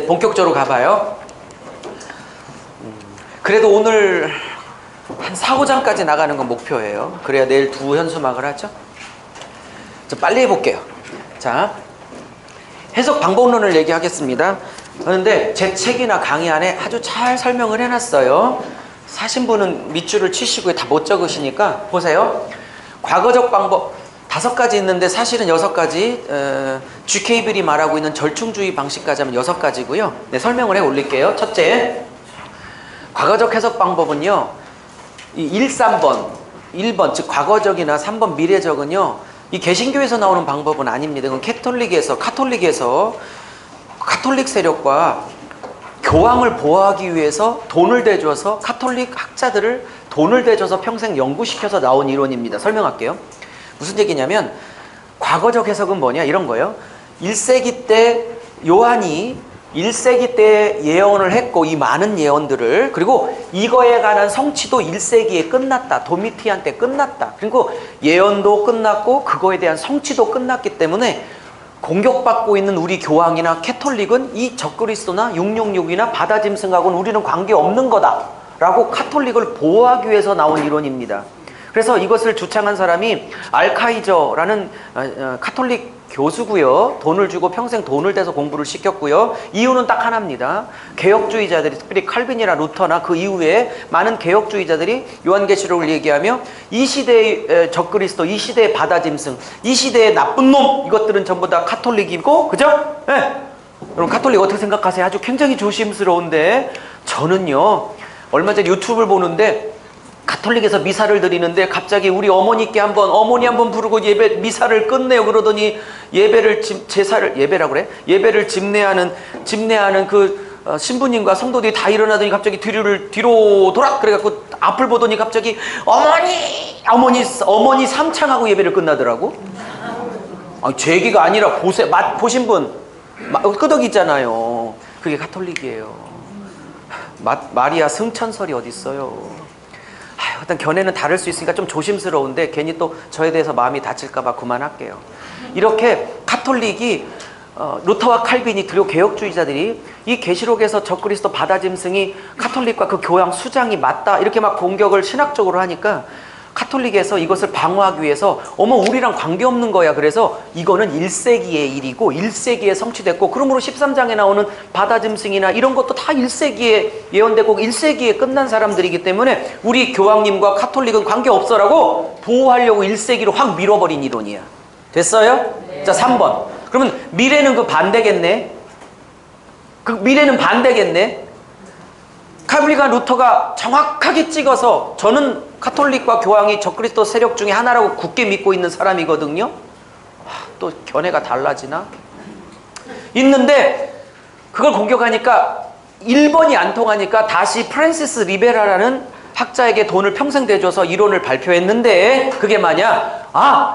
본격적으로 가봐요. 그래도 오늘 한 4~5장까지 나가는 건 목표예요. 그래야 내일 2현수막을 하죠. 자, 빨리 해볼게요. 자, 해석 방법론을 얘기하겠습니다. 그런데 제 책이나 강의 안에 아주 잘 설명을 해놨어요. 사신 분은 밑줄을 치시고 다 못 적으시니까 보세요. 과거적 방법 5가지 있는데 사실은 6가지. GK블이 말하고 있는 절충주의 방식까지 하면 6가지고요. 네, 설명을 해 올릴게요. 첫째, 과거적 해석 방법은요, 이 1, 3번, 1번, 즉 과거적이나 3번 미래적은요, 이 개신교에서 나오는 방법은 아닙니다. 이건 카톨릭 세력과 교황을 보호하기 위해서 돈을 대줘서 카톨릭 학자들을 돈을 대줘서 평생 연구시켜서 나온 이론입니다. 설명할게요. 무슨 얘기냐면 과거적 해석은 뭐냐 이런 거예요. 1세기 때 요한이 1세기 때 예언을 했고 이 많은 예언들을, 그리고 이거에 관한 성취도 1세기에 끝났다. 도미티안 때 끝났다. 그리고 예언도 끝났고 그거에 대한 성취도 끝났기 때문에 공격받고 있는 우리 교황이나 캐톨릭은 이 적그리스도나 666이나 바다짐승하고는 우리는 관계없는 거다 라고 카톨릭을 보호하기 위해서 나온 이론입니다. 그래서 이것을 주창한 사람이 알카이저라는 카톨릭 교수고요. 돈을 주고 평생 돈을 대서 공부를 시켰고요. 이유는 딱 하나입니다. 개혁주의자들이, 특별히 칼빈이나 루터나 그 이후에 많은 개혁주의자들이 요한계시록을 얘기하며 이 시대의 적그리스도, 이 시대의 바다짐승, 이 시대의 나쁜 놈, 이것들은 전부 다 카톨릭이고, 그죠? 네. 여러분 카톨릭 어떻게 생각하세요? 아주 굉장히 조심스러운데, 저는요 얼마 전에 유튜브를 보는데 가톨릭에서 미사를 드리는데 갑자기 우리 어머니 한번 부르고 미사를 끝내요. 그러더니 예배를 집례하는 그 신부님과 성도들이 다 일어나더니 갑자기 뒤로 돌아. 그래갖고 앞을 보더니 갑자기 어머니 삼창하고 예배를 끝나더라고. 제 얘기가 아니라 보신 분 끄덕이 있잖아요. 그게 가톨릭이에요. 마리아 승천설이 어디 있어요? 일단 견해는 다를 수 있으니까 좀 조심스러운데 괜히 또 저에 대해서 마음이 다칠까봐 그만할게요. 이렇게 카톨릭이 루터와 칼빈이, 그리고 개혁주의자들이 이 계시록에서 적그리스도 바다짐승이 카톨릭과 그 교황 수장이 맞다 이렇게 막 공격을 신학적으로 하니까 카톨릭에서 이것을 방어하기 위해서 우리랑 관계없는 거야. 그래서 이거는 1세기의 일이고 1세기에 성취됐고, 그러므로 13장에 나오는 바다짐승이나 이런 것도 다 1세기에 예언되고 1세기에 끝난 사람들이기 때문에 우리 교황님과 카톨릭은 관계없어라고 보호하려고 1세기로 확 밀어버린 이론이야. 됐어요? 네. 자, 3번. 그러면 미래는 반대겠네. 미래는 반대겠네. 칼빈과 루터가 정확하게 찍어서, 저는 카톨릭과 교황이 적그리스도 세력 중에 하나라고 굳게 믿고 있는 사람이거든요. 또 견해가 달라지나? 있는데 그걸 공격하니까 1번이 안 통하니까 다시 프란시스 리베라라는 학자에게 돈을 평생 대줘서 이론을 발표했는데, 그게 뭐냐?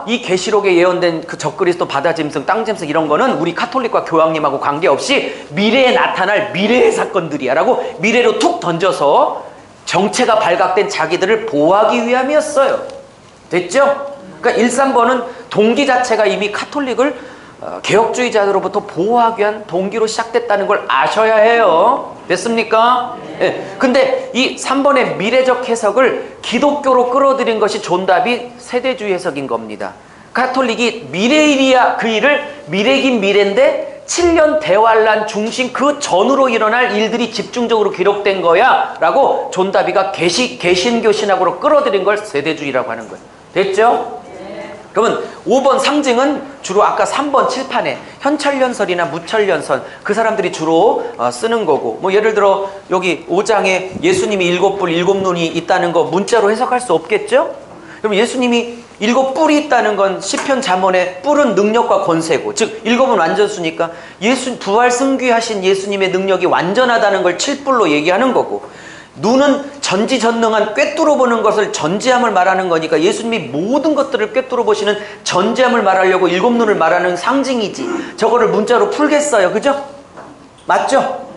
이 계시록에 예언된 그 적그리스도 바다짐승, 땅짐승 이런 거는 우리 카톨릭과 교황님하고 관계없이 미래에 나타날 미래의 사건들이야 라고 미래로 툭 던져서 정체가 발각된 자기들을 보호하기 위함이었어요. 됐죠? 그러니까 1, 3번은 동기 자체가 이미 카톨릭을 개혁주의자들로부터 보호하기 위한 동기로 시작됐다는 걸 아셔야 해요. 됐습니까? 네. 근데 이 3번의 미래적 해석을 기독교로 끌어들인 것이 존 다빗 세대주의 해석인 겁니다. 카톨릭이 미래일이야 그 일을 미래긴 미래인데 7년 대환란 중심 그 전후로 일어날 일들이 집중적으로 기록된 거야 라고 존 다비가 개신교 신학으로 끌어들인 걸 세대주의라고 하는 거예요. 됐죠? 그러면 5번 상징은 주로 아까 3번 칠판에 현철연설이나 무철연설 그 사람들이 주로 쓰는 거고, 예를 들어 여기 5장에 예수님이 7뿔 7눈이 있다는 거 문자로 해석할 수 없겠죠? 그럼 예수님이 7뿔이 있다는 건 시편 잠언의 뿔은 능력과 권세고, 즉 7은 완전수니까 부활 승귀하신 예수님의 능력이 완전하다는 걸 7뿔로 얘기하는 거고, 눈은 전지전능한 꿰뚫어 보는 것을 전지함을 말하는 거니까 예수님이 모든 것들을 꿰뚫어 보시는 전지함을 말하려고 7눈을 말하는 상징이지, 저거를 문자로 풀겠어요. 그죠? 맞죠?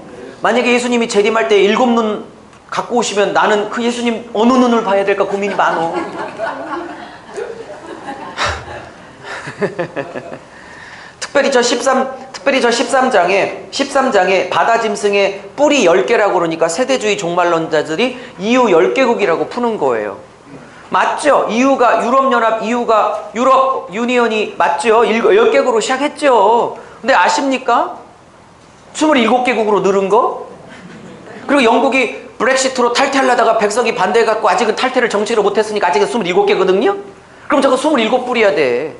만약에 예수님이 재림할 때 7눈 갖고 오시면 나는 그 예수님 어느 눈을 봐야 될까 고민이 많어. 특별히 특별히 저 13장에 바다 짐승의 뿔이 10개라고 그러니까 세대주의 종말론자들이 EU 10개국이라고 푸는 거예요. 맞죠? EU가 유럽연합, EU가 유럽 유니언이 맞죠? 10개국으로 시작했죠. 근데 아십니까? 27개국으로 늘은 거? 그리고 영국이 브렉시트로 탈퇴하려다가 백성이 반대해갖고 아직은 탈퇴를 정치로 못했으니까 아직은 27개거든요? 그럼 저거 27뿔이야 돼.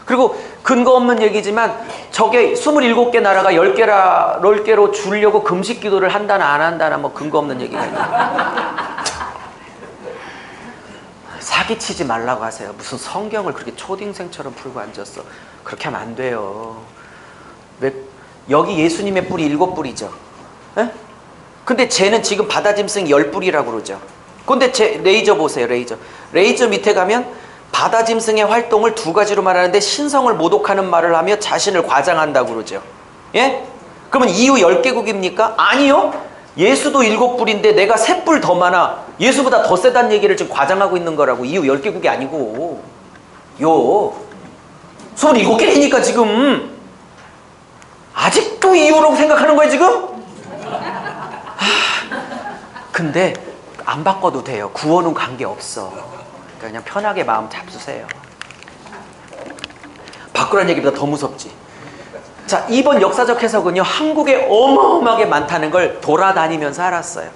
그리고 근거 없는 얘기지만 저게 27개 나라가 10개로 주려고 금식 기도를 한다나 안 한다나 뭐 근거 없는 얘기가 있네. 사기치지 말라고 하세요. 무슨 성경을 그렇게 초딩생처럼 풀고 앉았어. 그렇게 하면 안 돼요. 여기 예수님의 뿔이 7뿔이죠. 에? 근데 쟤는 지금 바다짐승 10뿔이라고 그러죠. 근데 레이저 보세요. 레이저 밑에 가면 바다짐승의 활동을 두 가지로 말하는데 신성을 모독하는 말을 하며 자신을 과장한다고 그러죠. 예? 그러면 EU 10개국입니까? 아니요. 예수도 7뿔인데 내가 3뿔 더 많아. 예수보다 더 세다는 얘기를 지금 과장하고 있는 거라고. EU 10개국이 아니고. 27개니까 지금. 아직도 EU라고 생각하는 거야 지금? 근데 안 바꿔도 돼요. 구원은 관계없어. 그냥 편하게 마음 잡수세요. 바꾸라는 얘기보다 더 무섭지. 자, 2번 역사적 해석은요, 한국에 어마어마하게 많다는 걸 돌아다니면서 알았어요.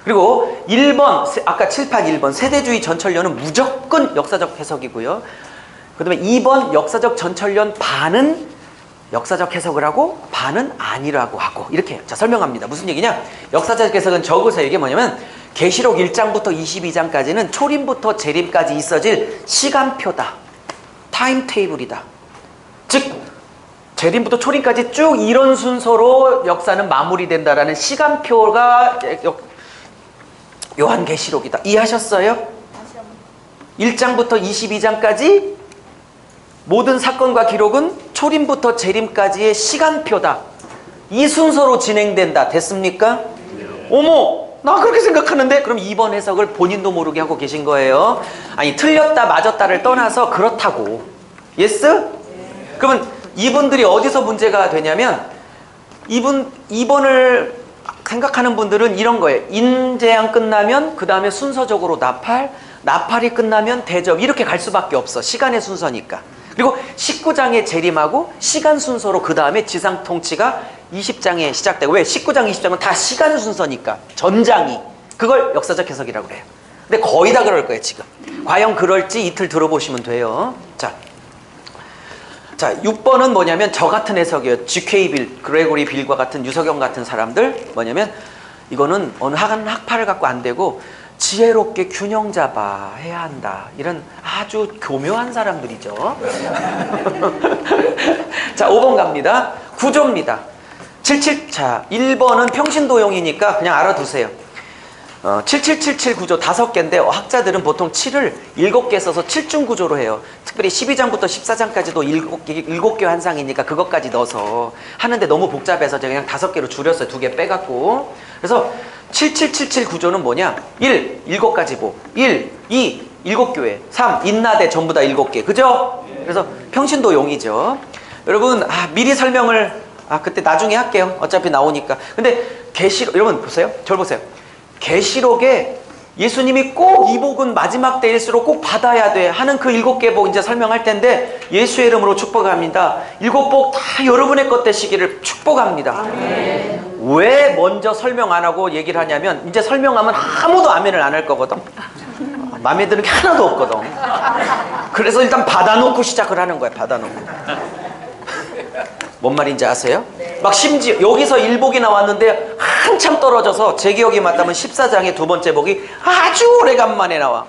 그리고 1번, 아까 7판 1번 세대주의 전철련은 무조건 역사적 해석이고요. 그 다음에 2번 역사적 전철련 반은 역사적 해석을 하고 반은 아니라고 하고 이렇게 해요. 자, 설명합니다. 무슨 얘기냐? 역사적 해석은 적으세요. 이게 뭐냐면 계시록 1장부터 22장까지는 초림부터 재림까지 있어질 시간표다. 타임테이블이다. 즉 재림부터 초림까지 쭉 이런 순서로 역사는 마무리된다라는 시간표가 요한계시록이다. 이해하셨어요? 1장부터 22장까지 모든 사건과 기록은 초림부터 재림까지의 시간표다. 이 순서로 진행된다. 됐습니까? 어머! 나 그렇게 생각하는데? 그럼 2번 해석을 본인도 모르게 하고 계신 거예요. 아니, 틀렸다 맞았다를 떠나서 그렇다고. 예스? 그러면 이분들이 어디서 문제가 되냐면 2번을 생각하는 분들은 이런 거예요. 인재양 끝나면 그 다음에 순서적으로 나팔이 끝나면 대접 이렇게 갈 수밖에 없어. 시간의 순서니까. 그리고 19장에 재림하고 시간 순서로 그 다음에 지상 통치가 20장에 시작되고, 왜? 19장, 20장은 다 시간 순서니까 전장이. 그걸 역사적 해석이라고 그래요. 근데 거의 다 그럴 거예요 지금. 과연 그럴지 이틀 들어보시면 돼요. 자, 6번은 뭐냐면 저 같은 해석이에요. G.K. 빌, 그레고리 빌과 같은 유석영 같은 사람들 뭐냐면 이거는 어느 학파를 갖고 안 되고 지혜롭게 균형 잡아 해야 한다. 이런 아주 교묘한 사람들이죠. 자, 5번 갑니다. 구조입니다. 77, 자, 1번은 평신도용이니까 그냥 알아두세요. 7777 구조 5개인데 학자들은 보통 7을 7개 써서 7중 구조로 해요. 특별히 12장부터 14장까지도 7개 환상이니까 그것까지 넣어서 하는데 너무 복잡해서 제가 그냥 5개로 줄였어요. 2개 빼갖고. 그래서 7777 구조는 뭐냐? 1, 7가지고 1, 2, 7교회 3, 인나대 전부 다 7개. 그죠? 그래서 평신도용이죠. 여러분, 미리 설명을 그때 나중에 할게요. 어차피 나오니까. 근데 계시록, 여러분 보세요. 저를 보세요. 계시록에 예수님이 꼭 이 복은 마지막 때일수록 꼭 받아야 돼 하는 그 7개 복 이제 설명할 텐데, 예수의 이름으로 축복합니다. 7복 다 여러분의 것 되시기를 축복합니다. 아멘. 왜 먼저 설명 안 하고 얘기를 하냐면, 이제 설명하면 아무도 아멘을 안 할 거거든. 마음에 드는 게 하나도 없거든. 그래서 일단 받아놓고 시작을 하는 거야. 받아놓고. 뭔 말인지 아세요? 네. 막 심지어 여기서 1복이 나왔는데 한참 떨어져서 제 기억이 맞다면 14장의 두 번째 복이 아주 오래간만에 나와.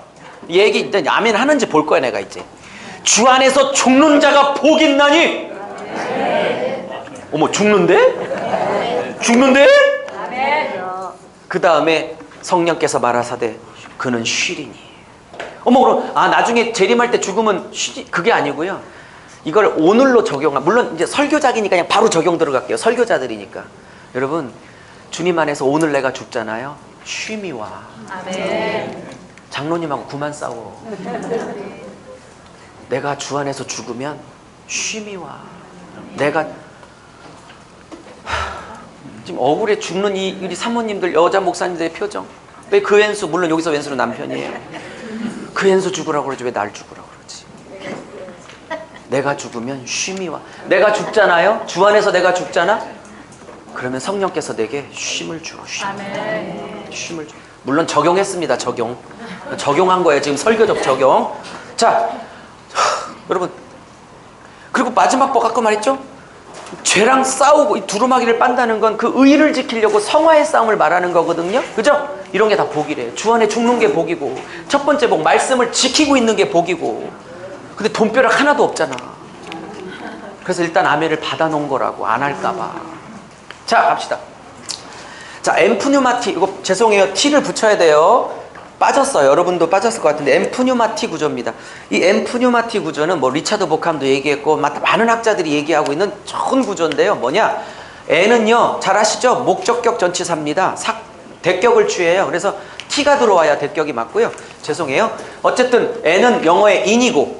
얘기 일단 아멘 하는지 볼 거야. 내가 이제 주 안에서 죽는 자가 복 있나니. 어머, 죽는데? 죽는데? 그 다음에 성령께서 말하사대 그는 쉬리니. 어머, 그럼 나중에 재림할 때 죽으면 쉬지, 그게 아니고요. 이걸 오늘로 적용한, 물론 이제 설교자기니까 그냥 바로 적용 들어갈게요. 설교자들이니까. 여러분, 주님 안에서 오늘 내가 죽잖아요. 쉼이 와. 아멘. 장로님하고 그만 싸워. 내가 주 안에서 죽으면 쉼이 와. 내가 지금 억울해 죽는 우리 사모님들, 여자 목사님들의 표정. 왜 그 왼수, 물론 여기서 왼수는 남편이에요. 그 왼수 죽으라고 그러지 왜 날 죽으라고 그러지? 내가 죽으면 쉼이 와. 내가 죽잖아요. 주 안에서 내가 죽잖아. 그러면 성령께서 내게 쉼을 줘. 쉼을 줘. 물론 적용했습니다. 적용한 거예요. 지금 설교적 적용. 자, 여러분, 그리고 마지막 법 아까 말했죠? 죄랑 싸우고 이 두루마기를 빤다는 건 그 의를 지키려고 성화의 싸움을 말하는 거거든요. 그죠? 이런 게 다 복이래. 주 안에 죽는 게 복이고, 첫 번째 복, 말씀을 지키고 있는 게 복이고. 근데 돈벼락 하나도 없잖아. 그래서 일단 아멘을 받아놓은 거라고, 안 할까봐. 자, 갑시다. 자, 엠프뉴마티, 이거 죄송해요. T를 붙여야 돼요. 빠졌어요. 여러분도 빠졌을 것 같은데 엠프뉴마티 구조입니다. 이 엠프뉴마티 구조는 뭐 리차드 보캄도 얘기했고 많은 학자들이 얘기하고 있는 좋은 구조인데요. 뭐냐? N은요, 잘 아시죠? 목적격 전치사입니다. 대격을 취해요. 그래서 T가 들어와야 대격이 맞고요. 죄송해요. 어쨌든 N은 영어의 in이고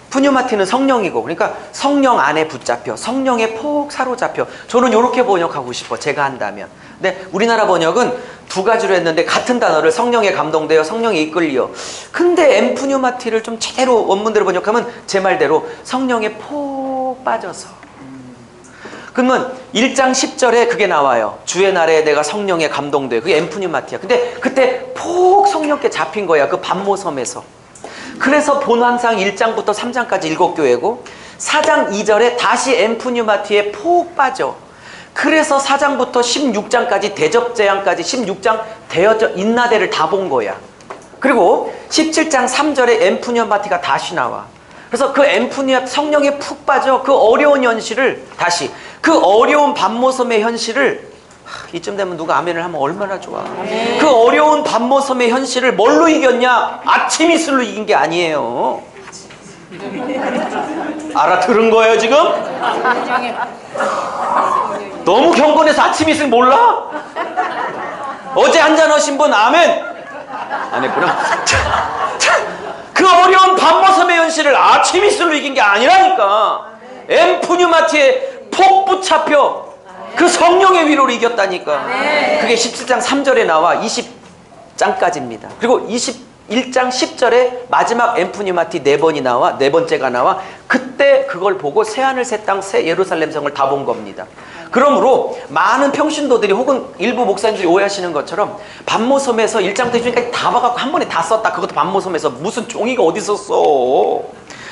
푸뉴마티는 성령이고, 그러니까 성령 안에 붙잡혀, 성령에 폭 사로잡혀. 저는 이렇게 번역하고 싶어, 제가 한다면. 근데 우리나라 번역은 두 가지로 했는데 같은 단어를 성령에 감동되어, 성령에 이끌려. 근데 엠푸뉴마티를 좀 제대로 원문대로 번역하면 제 말대로 성령에 폭 빠져서. 그러면 1장 10절에 그게 나와요. 주의 날에 내가 성령에 감동돼. 그게 엠푸뉴마티야. 근데 그때 폭 성령께 잡힌 거야, 그 반모섬에서. 그래서 본환상 1장부터 3장까지 7교회고 4장 2절에 다시 엠푸뉴마티에 폭 빠져. 그래서 4장부터 16장까지 대접재앙까지 16장 인나대를 다 본 거야. 그리고 17장 3절에 엠푸뉴마티가 다시 나와. 그래서 그 성령에 푹 빠져 그 어려운 현실을 다시, 그 어려운 반모섬의 현실을, 이쯤 되면 누가 아멘을 하면 얼마나 좋아. 아멘. 그 어려운 반모섬의 현실을 뭘로 이겼냐? 아침 이슬로 이긴 게 아니에요. 알아들은 거예요 지금? 너무 경건해서 아침 이슬 몰라? 어제 한잔 하신 분 아멘? 안 했구나. 그 어려운 반모섬의 현실을 아침 이슬로 이긴 게 아니라니까. 엠푸뉴마티에 폭 붙잡혀 그 성령의 위로로 이겼다니까. 그게 17장 3절에 나와 20장까지입니다. 그리고 21장 10절에 마지막 엠푸뉴마티 4번이 나와, 4번째가 나와. 그때 그걸 보고 새하늘 새 땅 새 예루살렘 성을 다 본 겁니다. 그러므로 많은 평신도들이 혹은 일부 목사님들이 오해하시는 것처럼 반모섬에서 1장부터 2장까지 다 봐갖고 한 번에 다 썼다, 그것도 반모섬에서 무슨 종이가 어디 있었어.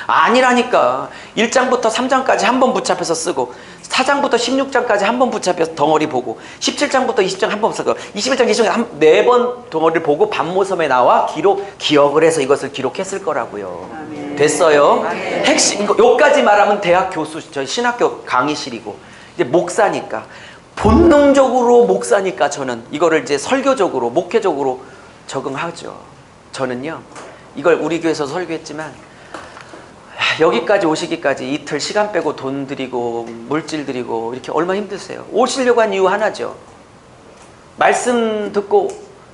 아니라니까. 1장부터 3장까지 한 번 붙잡혀서 쓰고, 4장부터 16장까지 한 번 붙잡혀서 덩어리 보고, 17장부터 20장 한 번 쓰고, 21장 20장 4번 덩어리를 보고 반모섬에 나와 기억을 해서 이것을 기록했을 거라고요. 아멘. 됐어요? 아멘. 핵심, 요까지 말하면 대학 교수, 저희 신학교 강의실이고, 이제 목사니까, 본능적으로 목사니까 저는 이거를 이제 설교적으로, 목회적으로 적응하죠. 저는요, 이걸 우리 교회에서 설교했지만, 여기까지 오시기까지 이틀 시간 빼고 돈 들이고 물질 들이고 이렇게 얼마나 힘드세요. 오시려고 한 이유 하나죠. 말씀 듣고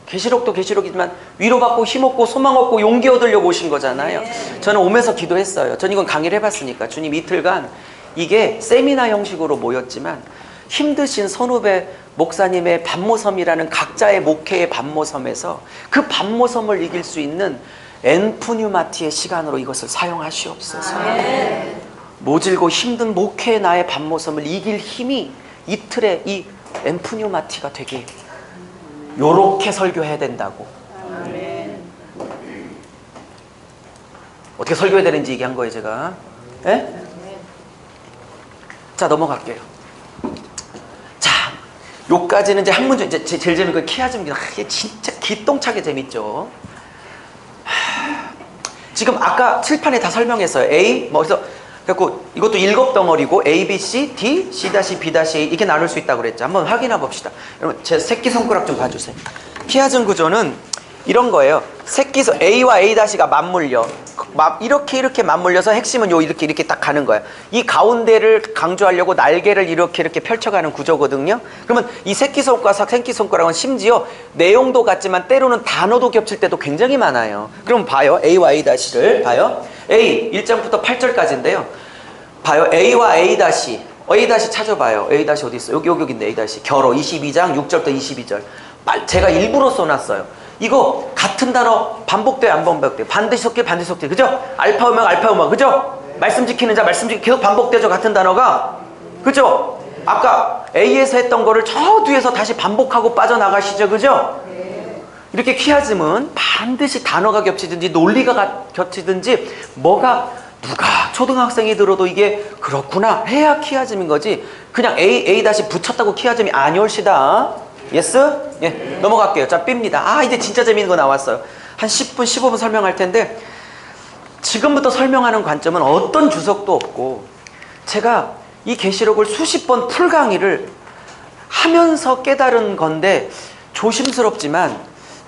계시록도 계시록이지만 위로받고 힘없고 소망 없고 용기 얻으려고 오신 거잖아요. 저는 오면서 기도했어요. 전 이건 강의를 해봤으니까. 주님, 이틀간 이게 세미나 형식으로 모였지만 힘드신 선후배 목사님의 반모섬이라는 각자의 목회의 반모섬에서 그 반모섬을 이길 수 있는 엠푸뉴마티의 시간으로 이것을 사용하시옵소서. 모질고 힘든 목회의 나의 반모섬을 이길 힘이 이틀의 이 엠푸뉴마티가 되게, 요렇게 설교해야 된다고. 어떻게 설교해야 되는지 얘기한 거예요 제가. 예? 자, 넘어갈게요. 자, 요까지는 이제 한 문제. 이제 제일 재밌는 건 키아즘입니다. 이게 진짜 기똥차게 재밌죠. 지금 아까 칠판에 다 설명했어요. A, 뭐, 그래서, 그래갖고 이것도 7 덩어리고 A, B, C, D, C, B, A 이렇게 나눌 수 있다고 그랬죠. 한번 확인해 봅시다. 여러분, 제 새끼손가락 좀 봐주세요. 키아즘 구조는 이런 거예요. A와 A-가 맞물려. 이렇게 맞물려서 핵심은 이렇게 딱 가는 거야. 이 가운데를 강조하려고 날개를 이렇게 펼쳐가는 구조거든요. 그러면 이 새끼손가락은 심지어 내용도 같지만 때로는 단어도 겹칠 때도 굉장히 많아요. 그럼 봐요. A와 A-를 봐요. A 1장부터 8절까지인데요. 봐요. A와 A- A 다시 찾아봐요. A 다시 어디 있어? 여기 있네. A 다시 결어 22장 6절부터 22절. 제가 일부러 써놨어요. 이거 같은 단어 반복돼요, 안 반복돼요? 반드시 섞여, 반드시 섞여. 그죠? 알파 오메가, 알파 오메가. 그죠? 말씀 지키는 자, 말씀 지키는 계속 반복되죠, 같은 단어가. 그죠? 아까 A에서 했던 거를 저 뒤에서 다시 반복하고 빠져나가시죠, 그죠? 이렇게 키아즘은 반드시 단어가 겹치든지 논리가 겹치든지 뭐가 누가 초등학생이 들어도 이게 그렇구나 해야 키아즘인 거지, 그냥 A 다시 붙였다고 키아즘이 아니올시다. 예스? 예, 넘어갈게요. 자, B입니다. 이제 진짜 재밌는 거 나왔어요. 한 10분, 15분 설명할 텐데 지금부터 설명하는 관점은 어떤 주석도 없고, 제가 이 계시록을 수십 번 풀 강의를 하면서 깨달은 건데 조심스럽지만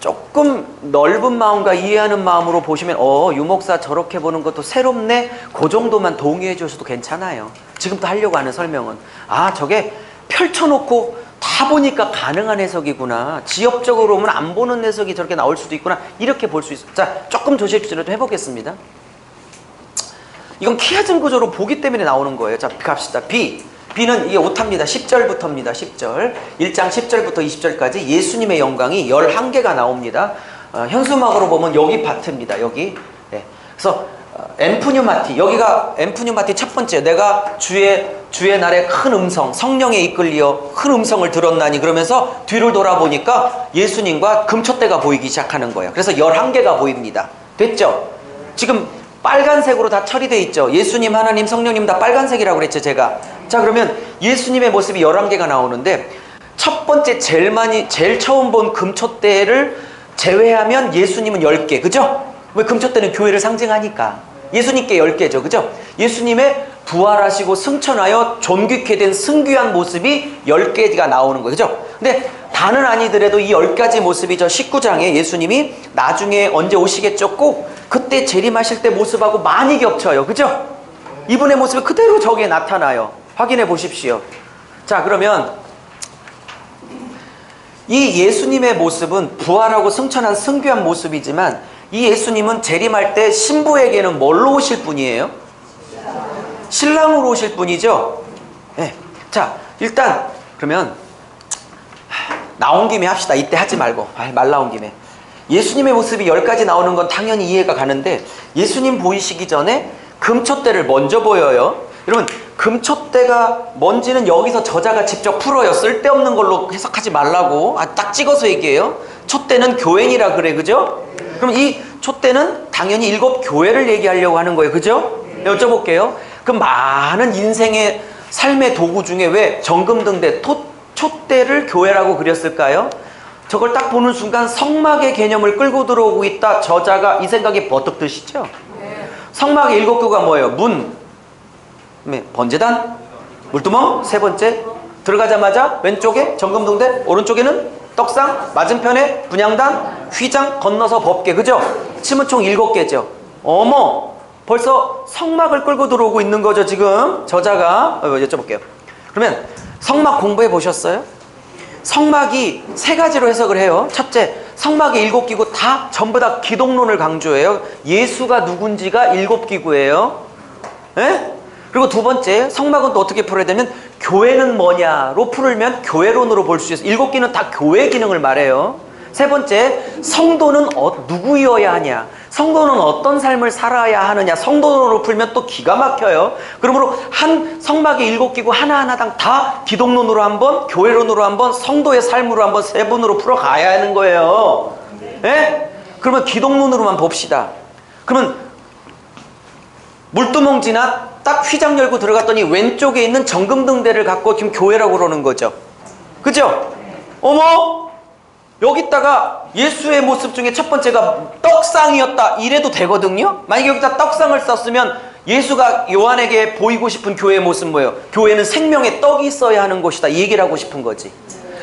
조금 넓은 마음과 이해하는 마음으로 보시면 유목사 저렇게 보는 것도 새롭네, 그 정도만 동의해 주셔도 괜찮아요. 지금부터 하려고 하는 설명은 저게 펼쳐놓고 다 보니까 가능한 해석이구나, 지엽적으로 보면 안 보는 해석이 저렇게 나올 수도 있구나, 이렇게 볼 수 있어요. 자, 조금 조심스럽게 해보겠습니다. 이건 키아즘 구조로 보기 때문에 나오는 거예요. 자, 갑시다. B는 이게 오타입니다. 10절부터입니다. 10절. 1장 10절부터 20절까지 예수님의 영광이 11개가 나옵니다. 현수막으로 보면 여기 파트입니다. 여기. 네. 그래서 엠프뉴마티, 여기가 엠프뉴마티 첫 번째, 내가 주의 날에 큰 음성, 성령에 이끌려 큰 음성을 들었나니, 그러면서 뒤를 돌아보니까 예수님과 금촛대가 보이기 시작하는 거예요. 그래서 11개가 보입니다. 됐죠? 지금 빨간색으로 다 처리되어 있죠. 예수님, 하나님, 성령님 다 빨간색이라고 그랬죠, 제가. 자, 그러면 예수님의 모습이 11개가 나오는데, 첫 번째 제일 처음 본 금촛대를 제외하면 예수님은 10개. 그죠? 왜? 금촛대는 교회를 상징하니까. 예수님께 10개죠. 그죠? 예수님의 부활하시고 승천하여 존귀케 된 승귀한 모습이 10개가 나오는 거예요. 그죠? 근데 다는 아니더라도 이 10가지 모습이 저 19장에 예수님이 나중에 언제 오시겠죠? 꼭 그때 재림하실 때 모습하고 많이 겹쳐요. 그죠? 이분의 모습이 그대로 저기에 나타나요. 확인해 보십시오. 자, 그러면 이 예수님의 모습은 부활하고 승천한 승귀한 모습이지만, 이 예수님은 재림할 때 신부에게는 뭘로 오실 분이에요? 신랑으로 오실 분이죠. 네. 자, 일단 그러면 나온 김에 합시다. 이때 하지 말고 말 나온 김에. 예수님의 모습이 10가지 나오는 건 당연히 이해가 가는데, 예수님 보이시기 전에 금촛대를 먼저 보여요. 여러분, 금촛대가 뭔지는 여기서 저자가 직접 풀어요. 쓸데없는 걸로 해석하지 말라고. 딱 찍어서 얘기해요. 촛대는 교회니라 그래. 그죠? 그럼 이 촛대는 당연히 7 교회를 얘기하려고 하는 거예요. 그죠? 여쭤볼게요. 그 많은 인생의 삶의 도구 중에 왜 정금등대, 촛대를 교회라고 그렸을까요? 저걸 딱 보는 순간 성막의 개념을 끌고 들어오고 있다. 저자가 이 생각이 버뜩 드시죠? 성막의 7 교가 뭐예요? 문, 번제단, 물두멍, 세 번째 들어가자마자 왼쪽에 정금등대, 오른쪽에는 떡상, 맞은편에 분향단, 휘장, 건너서 법계. 그죠? 침은 총 7개죠. 어머, 벌써 성막을 끌고 들어오고 있는 거죠, 지금 저자가. 여쭤볼게요. 그러면 성막 공부해 보셨어요? 성막이 3가지로 해석을 해요. 첫째, 성막이 7기구 다 전부 다 기독론을 강조해요. 예수가 누군지가 7기구예요. 예? 그리고 두 번째, 성막은 또 어떻게 풀어야 되면 교회는 뭐냐로 풀면 교회론으로 볼 수 있어요. 7기는 다 교회 기능을 말해요. 세 번째, 성도는 누구여야 하냐, 성도는 어떤 삶을 살아야 하느냐, 성도론으로 풀면 또 기가 막혀요. 그러므로 한 성막의 7기구 하나하나당 다 기독론으로 한번, 교회론으로 한번, 성도의 삶으로 한번, 세 분으로 풀어가야 하는 거예요. 예? 그러면 기독론으로만 봅시다. 그러면 물두멍 지나 딱 휘장 열고 들어갔더니 왼쪽에 있는 정금등대를 갖고 지금 교회라고 그러는 거죠. 그죠? 어머, 여기다가 예수의 모습 중에 첫 번째가 떡상이었다 이래도 되거든요. 만약에 여기다 떡상을 썼으면 예수가 요한에게 보이고 싶은 교회의 모습 뭐예요? 교회는 생명의 떡이 있어야 하는 곳이다, 이 얘기를 하고 싶은 거지.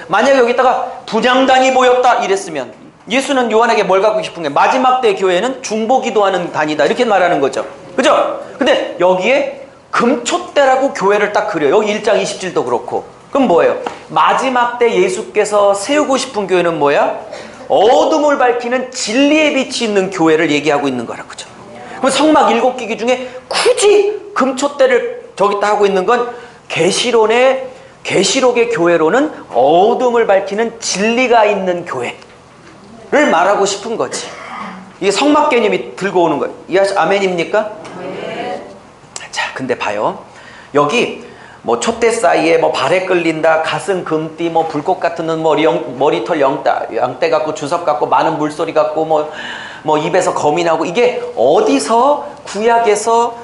만약에 여기다가 분향단이 보였다 이랬으면 예수는 요한에게 뭘 갖고 싶은 게, 마지막 때 교회는 중보기도하는 단이다 이렇게 말하는 거죠. 그죠? 근데 여기에 금촛대라고 교회를 딱 그려요. 여기 1장 27도 그렇고. 그럼 뭐예요? 마지막 때 예수께서 세우고 싶은 교회는 뭐야? 어둠을 밝히는 진리의 빛이 있는 교회를 얘기하고 있는 거라고. 그죠? 그럼 성막 7기기 중에 굳이 금촛대를 저기다 하고 있는 건 계시록의 교회로는 어둠을 밝히는 진리가 있는 교회를 말하고 싶은 거지. 이게 성막 개념이 들고 오는 거예요. 아멘입니까? 네. 자, 근데 봐요. 여기 뭐 촛대 사이에 뭐 발에 끌린다, 가슴 금띠, 뭐 불꽃 같은 눈, 머리털 양떼 같고 주석 같고 많은 물소리 같고 뭐 입에서 검이 나고, 이게 어디서 구약에서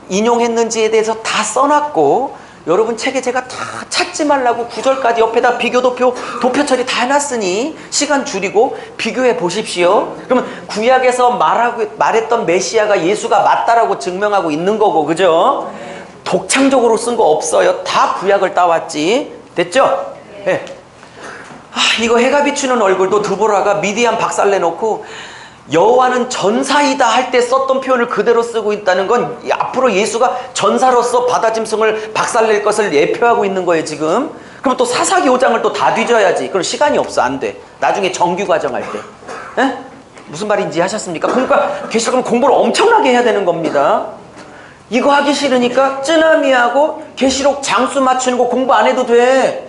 인용했는지에 대해서 다 써놨고, 여러분 책에 제가 다 찾지 말라고 9절까지 옆에다 비교 도표 처리 다 해놨으니 시간 줄이고 비교해 보십시오. 그러면 구약에서 말했던 메시아가 예수가 맞다라고 증명하고 있는 거고, 그죠? 독창적으로 쓴 거 없어요. 다 구약을 따왔지. 됐죠? 네. 이거 해가 비추는 얼굴도 드보라가 미디안 박살내놓고 여호와는 전사이다 할 때 썼던 표현을 그대로 쓰고 있다는 건 앞으로 예수가 전사로서 바다짐승을 박살낼 것을 예표하고 있는 거예요, 지금. 그럼 또 사사기 5장을 또 다 뒤져야지. 그럼 시간이 없어, 안 돼. 나중에 정규 과정 할 때. 에? 무슨 말인지 하셨습니까? 그러니까 계시록은 공부를 엄청나게 해야 되는 겁니다. 이거 하기 싫으니까 쯔나미하고 계시록 장수 맞추는 거 공부 안 해도 돼.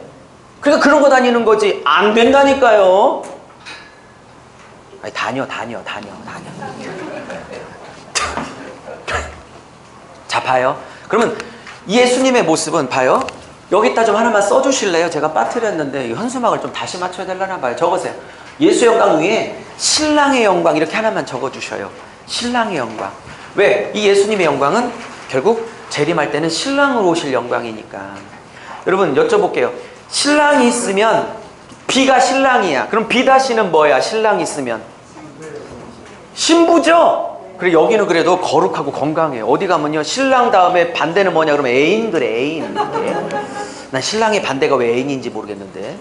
그러니까 그런 거 다니는 거지. 안 된다니까요. 아니, 다녀. 자, 봐요. 그러면 예수님의 모습은 봐요. 여기다 좀 하나만 써주실래요? 제가 빠뜨렸는데 현수막을 좀 다시 맞춰야 되려나 봐요. 적으세요. 예수 영광 위에 신랑의 영광 이렇게 하나만 적어주셔요. 신랑의 영광. 왜? 이 예수님의 영광은 결국 재림할 때는 신랑으로 오실 영광이니까. 여러분 여쭤볼게요. 신랑이 있으면 비가 신랑이야. 그럼 비 다시는 뭐야? 신랑이 있으면 신부죠? 그래, 여기는 그래도 거룩하고 건강해요. 어디 가면요, 신랑 다음에 반대는 뭐냐 그러면 애인 그래, 애인. 난 신랑의 반대가 왜 애인인지 모르겠는데.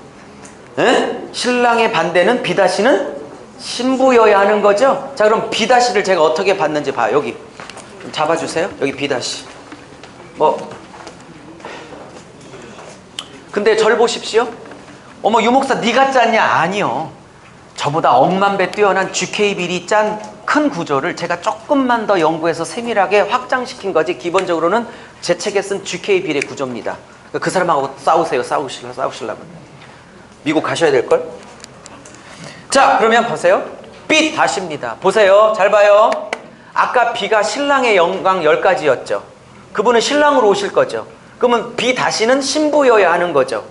에? 신랑의 반대는 비다시는 신부여야 하는 거죠? 자, 그럼 비다시를 제가 어떻게 봤는지 봐요. 여기 좀 잡아주세요. 여기 비다시. 근데 절 보십시오. 어머, 유목사 네가 짰냐? 아니요. 저보다 억만 배 뛰어난 GK 빌이 짠 큰 구조를 제가 조금만 더 연구해서 세밀하게 확장시킨 거지, 기본적으로는 제 책에 쓴 GK 빌의 구조입니다. 그 사람하고 싸우시려면 미국 가셔야 될걸? 자, 그러면 보세요. 비 다시입니다. 보세요. 잘 봐요. 아까 비가 신랑의 영광 10가지였죠. 그분은 신랑으로 오실 거죠. 그러면 비 다시는 신부여야 하는 거죠.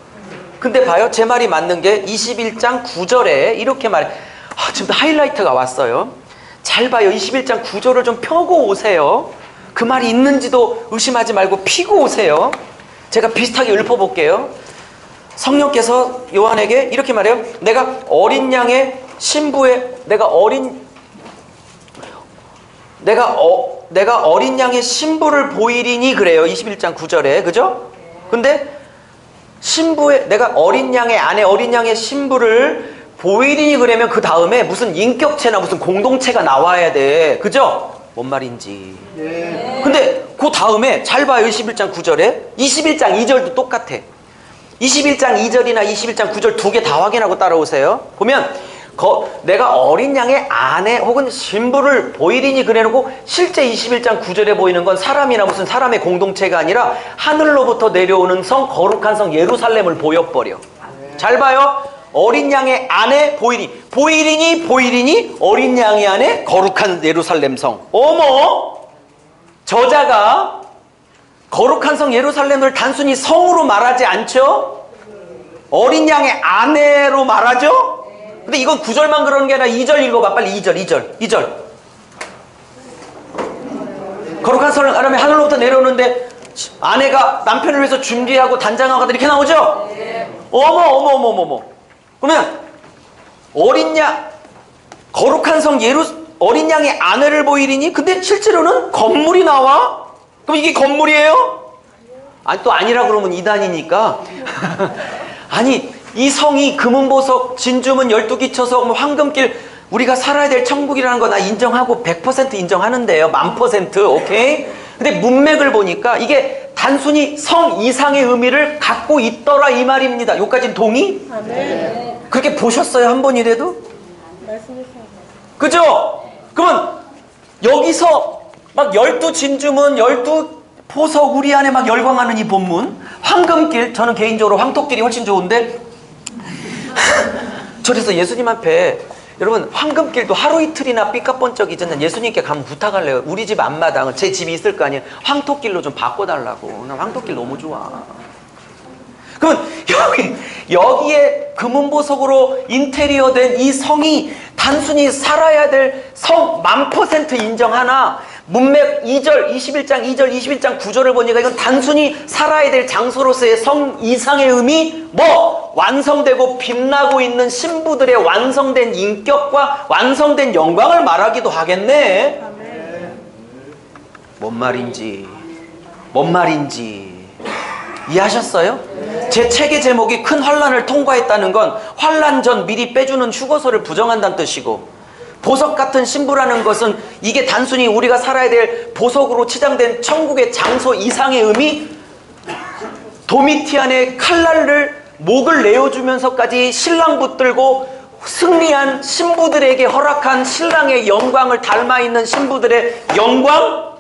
근데 봐요. 제 말이 맞는 게 21장 9절에 이렇게 말해. 지금 하이라이트가 왔어요. 잘 봐요. 21장 9절을 좀 펴고 오세요. 그 말이 있는지도 의심하지 말고 피고 오세요. 제가 비슷하게 읊어볼게요. 성령께서 요한에게 이렇게 말해요. 내가 어린 양의 신부의 내가 어린 양의 신부를 보이리니 그래요. 21장 9절에. 그죠? 근데 내가 어린 양의 아내, 어린 양의 신부를 보이리니 그러면 그 다음에 무슨 인격체나 무슨 공동체가 나와야 돼. 그죠? 뭔 말인지. 네. 근데 그 다음에 잘 봐요. 21장 9절에 21장 2절도 똑같아. 21장 2절이나 21장 9절 두 개 다 확인하고 따라오세요. 보면 내가 어린 양의 아내 혹은 신부를 보이리니 그래놓고 실제 21장 9절에 보이는 건 사람이나 무슨 사람의 공동체가 아니라 하늘로부터 내려오는 성, 거룩한 성 예루살렘을 보여버려. 잘 봐요. 어린 양의 아내 보이리니 어린 양의 아내 거룩한 예루살렘 성. 어머, 저자가 거룩한 성 예루살렘을 단순히 성으로 말하지 않죠? 어린 양의 아내로 말하죠? 근데 이건 9절만 그러는 게 아니라 2절 읽어봐. 빨리 2절. 거룩한 성을 하나님 하늘로부터 내려오는데 아내가 남편을 위해서 준비하고 단장하고 이렇게 나오죠? 어머. 그러면 거룩한 성 어린 양의 아내를 보이리니, 근데 실제로는 건물이 나와? 그럼 이게 건물이에요? 아니, 또 아니라 그러면 이단이니까. 아니, 이 성이 금은보석, 진주문, 12기초석, 황금길, 우리가 살아야 될 천국이라는 거 나 인정하고 100% 인정하는데요. 1000%, 오케이? 근데 문맥을 보니까 이게 단순히 성 이상의 의미를 갖고 있더라 이 말입니다. 여기까지는 동의? 네. 그렇게 보셨어요? 한 번이라도? 말씀해주세요. 그죠? 그러면 여기서 막 12진주문, 12보석 우리 안에 막 열광하는 이 본문, 황금길, 저는 개인적으로 황토길이 훨씬 좋은데 저래서 예수님 앞에 여러분 황금길도 하루 이틀이나 삐까뻔쩍이잖아요. 예수님께 가면 부탁할래요. 우리 집 앞마당은 제 집이 있을 거 아니에요. 황토길로 좀 바꿔달라고. 나 황토길 너무 좋아. 그러면 여기에 금은보석으로 인테리어된 이 성이 단순히 살아야 될 성 1000% 인정하나 문맥 2절 21장 2절 21장 9절을 보니까 이건 단순히 살아야 될 장소로서의 성 이상의 의미 뭐 완성되고 빛나고 있는 신부들의 완성된 인격과 완성된 영광을 말하기도 하겠네. 뭔 말인지 이해하셨어요? 제 책의 제목이 큰 환란을 통과했다는 건 환란 전 미리 빼주는 휴거서를 부정한다는 뜻이고, 보석 같은 신부라는 것은 이게 단순히 우리가 살아야 될 보석으로 치장된 천국의 장소 이상의 의미, 도미티안의 칼날을 목을 내어주면서까지 신랑 붙들고 승리한 신부들에게 허락한 신랑의 영광을 닮아있는 신부들의 영광,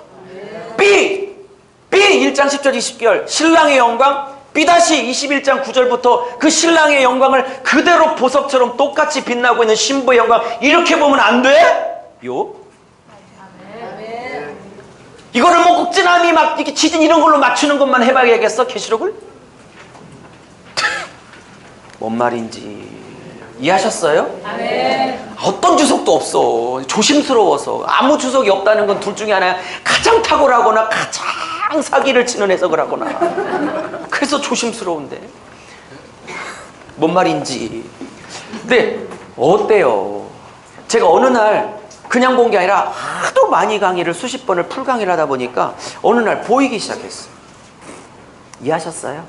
B 1장 10절 20절 신랑의 영광, B-dash 21장 9절부터 그 신랑의 영광을 그대로 보석처럼 똑같이 빛나고 있는 신부의 영광, 이렇게 보면 안 돼? 이거를 뭐 꼭지남이 막 이렇게 지진 이런 걸로 맞추는 것만 해봐야겠어? 계시록을? 뭔 말인지 이해하셨어요? 어떤 주석도 없어. 조심스러워서. 아무 주석이 없다는 건 둘 중에 하나야. 가장 탁월하거나 가장 사기를 치는 해석을 하거나. 그래서 조심스러운데 뭔 말인지. 근데 어때요? 제가 어느 날 그냥 본 게 아니라 하도 많이 강의를 수십 번을 풀강의를 하다 보니까 어느 날 보이기 시작했어요. 이해하셨어요?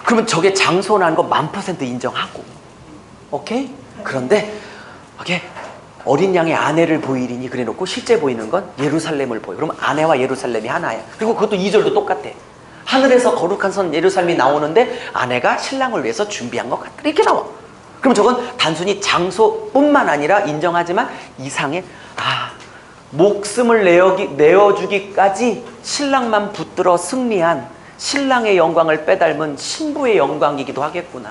그러면 저게 장소라는 거 1000% 인정하고, 오케이? 그런데 오케이? 어린 양의 아내를 보이리니 그래 놓고 실제 보이는 건 예루살렘을 보여. 그러면 아내와 예루살렘이 하나야. 그리고 그것도 2절도 똑같아. 하늘에서 거룩한 선 예루살렘이 나오는데 아내가 신랑을 위해서 준비한 것 같다. 이렇게 나와. 그럼 저건 단순히 장소뿐만 아니라 인정하지만 이상의 목숨을 내어주기까지 신랑만 붙들어 승리한 신랑의 영광을 빼닮은 신부의 영광이기도 하겠구나.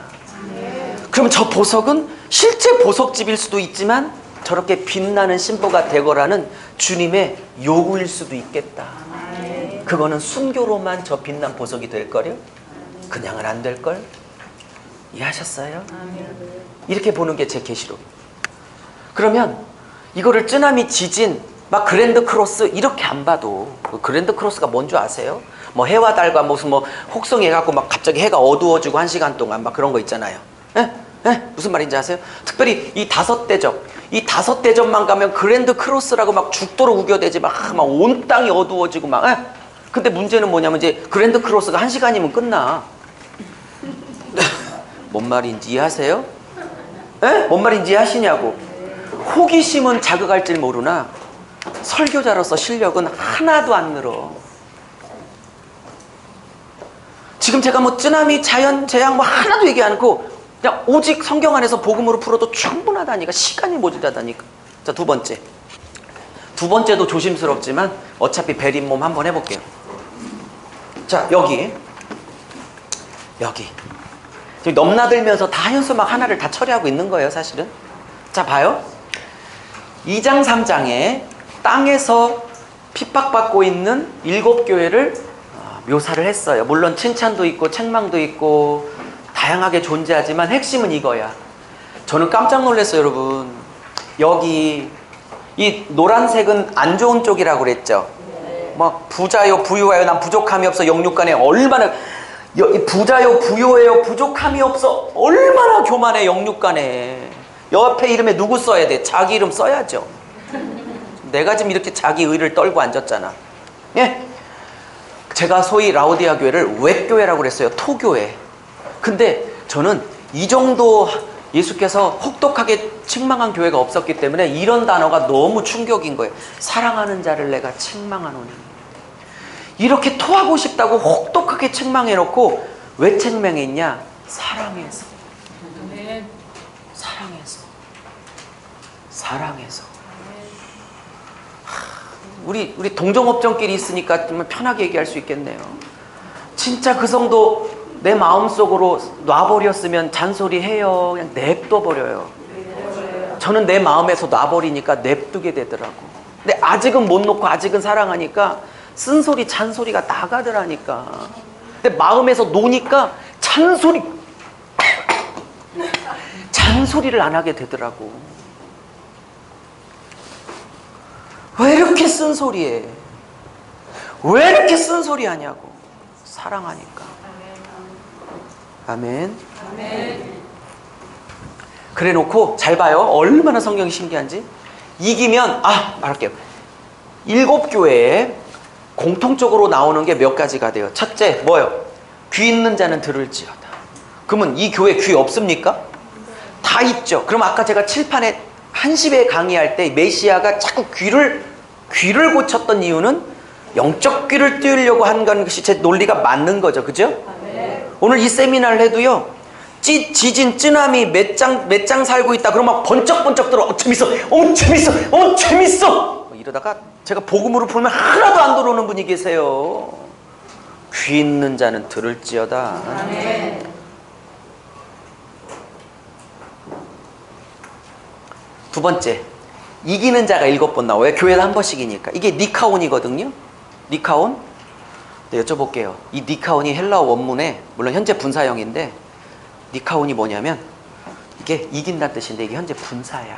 그러면 저 보석은 실제 보석집일 수도 있지만 저렇게 빛나는 신부가 되거라는 주님의 요구일 수도 있겠다. 그거는 순교로만 저 빛난 보석이 될걸요? 그냥은 안 될걸? 이해하셨어요? 이렇게 보는 게 제 계시록이에요. 그러면 이거를 쯔나미, 지진, 막 그랜드 크로스 이렇게 안 봐도, 그랜드 크로스가 뭔 줄 아세요? 뭐 해와 달과 무슨 뭐 혹성해갖고 막 갑자기 해가 어두워지고 1시간 동안 막 그런 거 있잖아요. 무슨 말인지 아세요? 특별히 이 5대접만 가면 그랜드 크로스라고 막 죽도록 우겨대지, 막 온 땅이 어두워지고 막. 근데 문제는 뭐냐면 이제 그랜드 크로스가 1시간이면 끝나. 뭔 말인지 이해하세요? 뭔 말인지 이해하시냐고. 호기심은 자극할 줄 모르나 설교자로서 실력은 하나도 안 늘어. 지금 제가 뭐 쯔나미, 자연, 재앙 뭐 하나도 얘기 안 하고 그냥 오직 성경 안에서 복음으로 풀어도 충분하다니까. 시간이 모자라다니까. 자, 두 번째도 조심스럽지만 어차피 베린 몸 한번 해볼게요. 자, 여기 지금 넘나들면서 다 현수막 하나를 다 처리하고 있는 거예요, 사실은. 자, 봐요. 2장 3장에 땅에서 핍박받고 있는 7교회를 묘사를 했어요. 물론 칭찬도 있고 책망도 있고 다양하게 존재하지만 핵심은 이거야. 저는 깜짝 놀랐어요, 여러분. 여기 이 노란색은 안 좋은 쪽이라고 그랬죠. 뭐 부자요 부유하여 난 부족함이 없어 영육간에 얼마나 부자요 부유해요 부족함이 없어 얼마나 교만해 영육간에. 옆에 이름에 누구 써야 돼? 자기 이름 써야죠. 내가 지금 이렇게 자기 의를 떨고 앉았잖아. 예? 제가 소위 라오디아 교회를 외교회라고 그랬어요. 토교회. 근데 저는 이 정도 예수께서 혹독하게 책망한 교회가 없었기 때문에 이런 단어가 너무 충격인 거예요. 사랑하는 자를 내가 책망하노니. 이렇게 토하고 싶다고 혹독하게 책망해놓고 왜 책망했냐? 사랑해서. 사랑해서. 우리 동종업종끼리 있으니까 좀 편하게 얘기할 수 있겠네요. 진짜 그 성도 내 마음속으로 놔버렸으면 잔소리해요. 그냥 냅둬버려요. 저는 내 마음에서 놔버리니까 냅두게 되더라고. 근데 아직은 못 놓고 아직은 사랑하니까 쓴소리 잔소리가 나가더라니까. 근데 마음에서 노니까 잔소리를 안 하게 되더라고. 왜 이렇게 쓴소리해? 왜 이렇게 쓴소리 하냐고. 사랑하니까. 아멘. 그래 놓고 잘 봐요. 얼마나 성경이 신기한지. 이기면 말할게요. 7교회에 공통적으로 나오는 게 몇 가지가 돼요. 첫째 뭐예요? 귀 있는 자는 들을지어다. 그러면 이 교회 귀 없습니까? 다 있죠. 그럼 아까 제가 칠판에 한십에 강의할 때 메시아가 자꾸 귀를 고쳤던 이유는 영적 귀를 띄우려고 한 것이 제 논리가 맞는 거죠. 그죠? 오늘 이 세미나를 해도요, 지진, 쓰나미 몇 장 살고 있다 그러면 막 번쩍번쩍 들어. 재밌어. 이러다가 제가 복음으로 풀면 하나도 안 들어오는 분이 계세요. 귀 있는 자는 들을지어다. 아멘. 두 번째, 이기는 자가 7번 나와요. 교회에서 한 번씩이니까. 이게 니카온이거든요. 니카온? 네, 여쭤볼게요. 이 니카온이 헬라어 원문에, 물론 현재 분사형인데, 니카온이 뭐냐면 이게 이긴다는 뜻인데 이게 현재 분사야.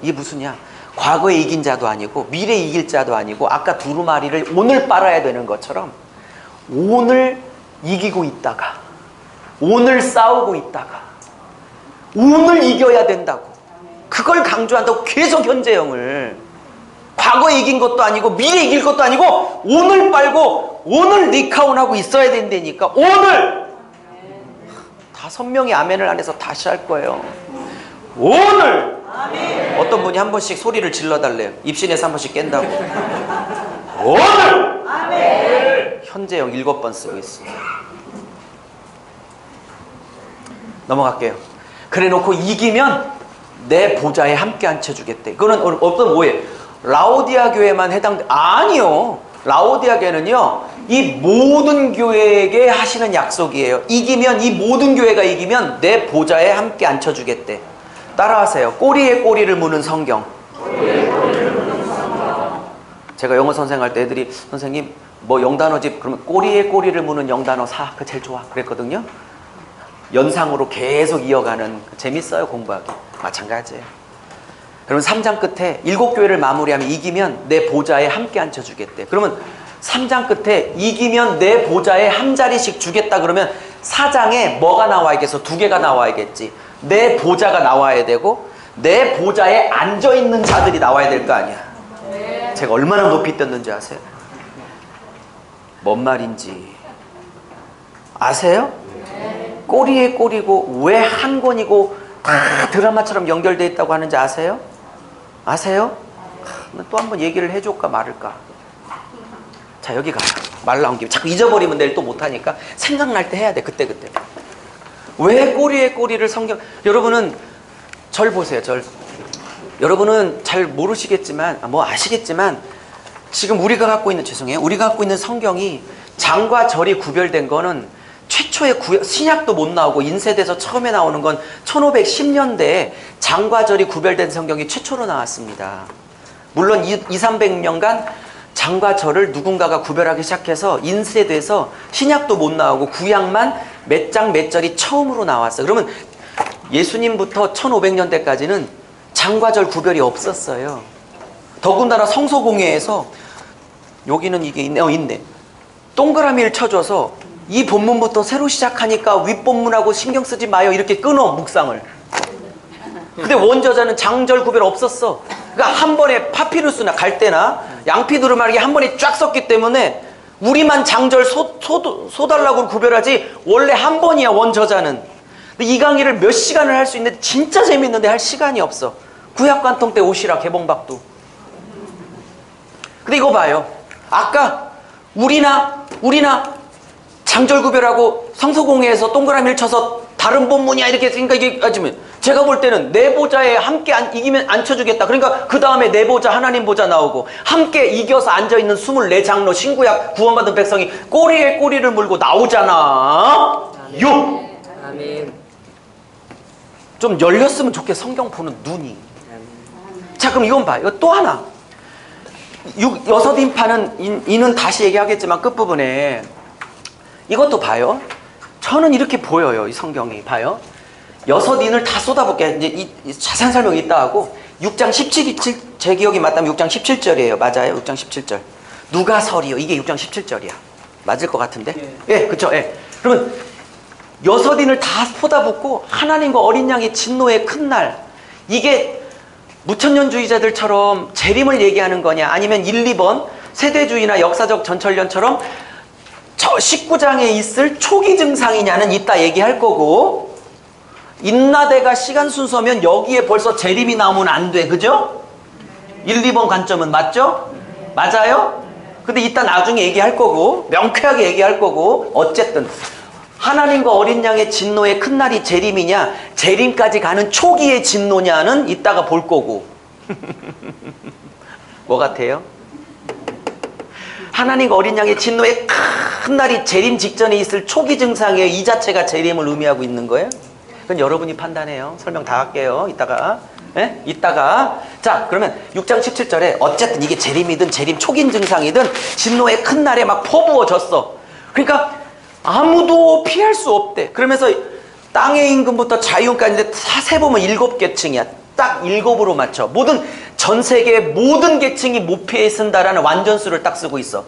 이게 무슨냐? 과거에 이긴 자도 아니고 미래에 이길 자도 아니고 아까 두루마리를 오늘 빨아야 되는 것처럼 오늘 이기고 있다가 오늘 싸우고 있다가 오늘 이겨야 된다고. 그걸 강조한다고. 계속 현재형을. 과거에 이긴 것도 아니고 미래에 이길 것도 아니고 오늘 빨고 오늘 니카온하고 있어야 된다니까. 오늘! 5명이 아멘을 안 해서 다시 할 거예요. 오늘! 아멘. 어떤 분이 한 번씩 소리를 질러달래요. 입신에서 한 번씩 깬다고. 오늘! 아멘. 현재형 7번 쓰고 있어요. 넘어갈게요. 그래 놓고 이기면 내 보좌에 함께 앉혀주겠대. 그거는 어떤 뭐예요? 라오디아 교회만 아니요. 라오디아 교회는요, 이 모든 교회에게 하시는 약속이에요. 이기면, 이 모든 교회가 이기면 내 보좌에 함께 앉혀주겠대. 따라하세요. 꼬리에 꼬리를 무는 성경. 제가 영어 선생할 때 애들이 선생님 뭐 영단어집 그러면 꼬리에 꼬리를 무는 영단어 4 그거 제일 좋아 그랬거든요. 연상으로 계속 이어가는. 재밌어요, 공부하기. 마찬가지예요. 그러면 3장 끝에 7교회를 마무리하면 이기면 내 보좌에 함께 앉혀주겠대. 그러면 3장 끝에 이기면 내 보좌에 한 자리씩 주겠다 그러면 4장에 뭐가 나와야겠어? 2개가 나와야겠지. 내 보좌가 나와야 되고 내 보좌에 앉아있는 자들이 나와야 될 거 아니야. 제가 얼마나 높이 떴는지 아세요? 뭔 말인지 아세요? 꼬리에 꼬리고 왜 한 권이고 다 드라마처럼 연결되어 있다고 하는지 아세요? 아세요? 또 한 번 얘기를 해줄까 말을까. 자, 여기 가요. 말 나온 김에 자꾸 잊어버리면 내일 또 못하니까 생각날 때 해야 돼. 그때 왜 꼬리에 꼬리를 성경. 여러분은 절 보세요. 여러분은 잘 모르시겠지만 뭐 아시겠지만 지금 우리가 갖고 있는 성경이 장과 절이 구별된 거는 최초의 신약도 못 나오고 인쇄돼서 처음에 나오는 건 1510년대에 장과 절이 구별된 성경이 최초로 나왔습니다. 물론 200~300년간 장과 절을 누군가가 구별하기 시작해서 인쇄돼서 신약도 못 나오고 구약만 몇 장 몇 절이 처음으로 나왔어요. 그러면 예수님부터 1500년대까지는 장과 절 구별이 없었어요. 더군다나 성소공회에서 여기는 이게 있네. 동그라미를 쳐줘서 이 본문부터 새로 시작하니까 윗본문하고 신경 쓰지 마요 이렇게 끊어 묵상을. 근데 원저자는 장절 구별 없었어. 그러니까 한 번에 파피루스나 갈대나 양피두루마리 한 번에 쫙 썼기 때문에 우리만 장절 소달라고 구별하지 원래 한 번이야 원저자는. 근데 이 강의를 몇 시간을 할 수 있는데 진짜 재밌는데 할 시간이 없어. 구약관통 때 오시라 개봉박두. 근데 이거 봐요. 아까 우리나 장절 구별하고 성서공회에서 동그라미를 쳐서 다른 본문이야 이렇게 했으니까 이게 아지면 제가 볼 때는 내 보좌에 함께 이기면 앉혀주겠다. 그러니까 그 다음에 내 보좌, 하나님 보좌 나오고 함께 이겨서 앉아있는 24장로 신구약 구원받은 백성이 꼬리에 꼬리를 물고 나오잖아. 요! 아멘. 좀 열렸으면 좋겠어. 성경 보는 눈이. 자, 그럼 이건 봐. 이거 또 하나. 여섯 인파는 이는 다시 얘기하겠지만 끝부분에 이것도 봐요. 저는 이렇게 보여요. 이 성경이 봐요. 여섯 인을 다 쏟아볼게. 이제 이 자세한 설명이 있다 하고 6장 17절, 제 기억이 맞다면 6장 17절이에요. 맞아요. 6장 17절. 누가 설이요? 이게 6장 17절이야. 맞을 것 같은데? 예, 그쵸. 예. 그러면 여섯 인을 다 쏟아붓고 하나님과 어린 양의 진노의 큰 날, 이게 무천년주의자들처럼 재림을 얘기하는 거냐, 아니면 1, 2번 세대주의나 역사적 전철련처럼 저 19장에 있을 초기 증상이냐는 이따 얘기할 거고, 인나대가 시간 순서면 여기에 벌써 재림이 나오면 안 돼. 그죠? 1, 2번 관점은 맞죠? 맞아요? 근데 이따 나중에 얘기할 거고, 명쾌하게 얘기할 거고, 어쨌든 하나님과 어린 양의 진노의 큰 날이 재림이냐, 재림까지 가는 초기의 진노냐는 이따가 볼 거고. 뭐 같아요? 하나님과 어린 양의 진노의 큰 날이 재림 직전에 있을 초기 증상이에요? 이 자체가 재림을 의미하고 있는 거예요? 그건 여러분이 판단해요. 설명 다 할게요. 이따가. 예? 이따가. 자, 그러면 6장 17절에 어쨌든 이게 재림이든 재림 초기 증상이든 진노의 큰 날에 막 퍼부어졌어. 그러니까 아무도 피할 수 없대. 그러면서 땅의 임금부터 자유인까지 세보면 7계층이야. 딱 7으로 맞춰. 전 세계의 모든 계층이 못 피해 쓴다라는 완전수를 딱 쓰고 있어.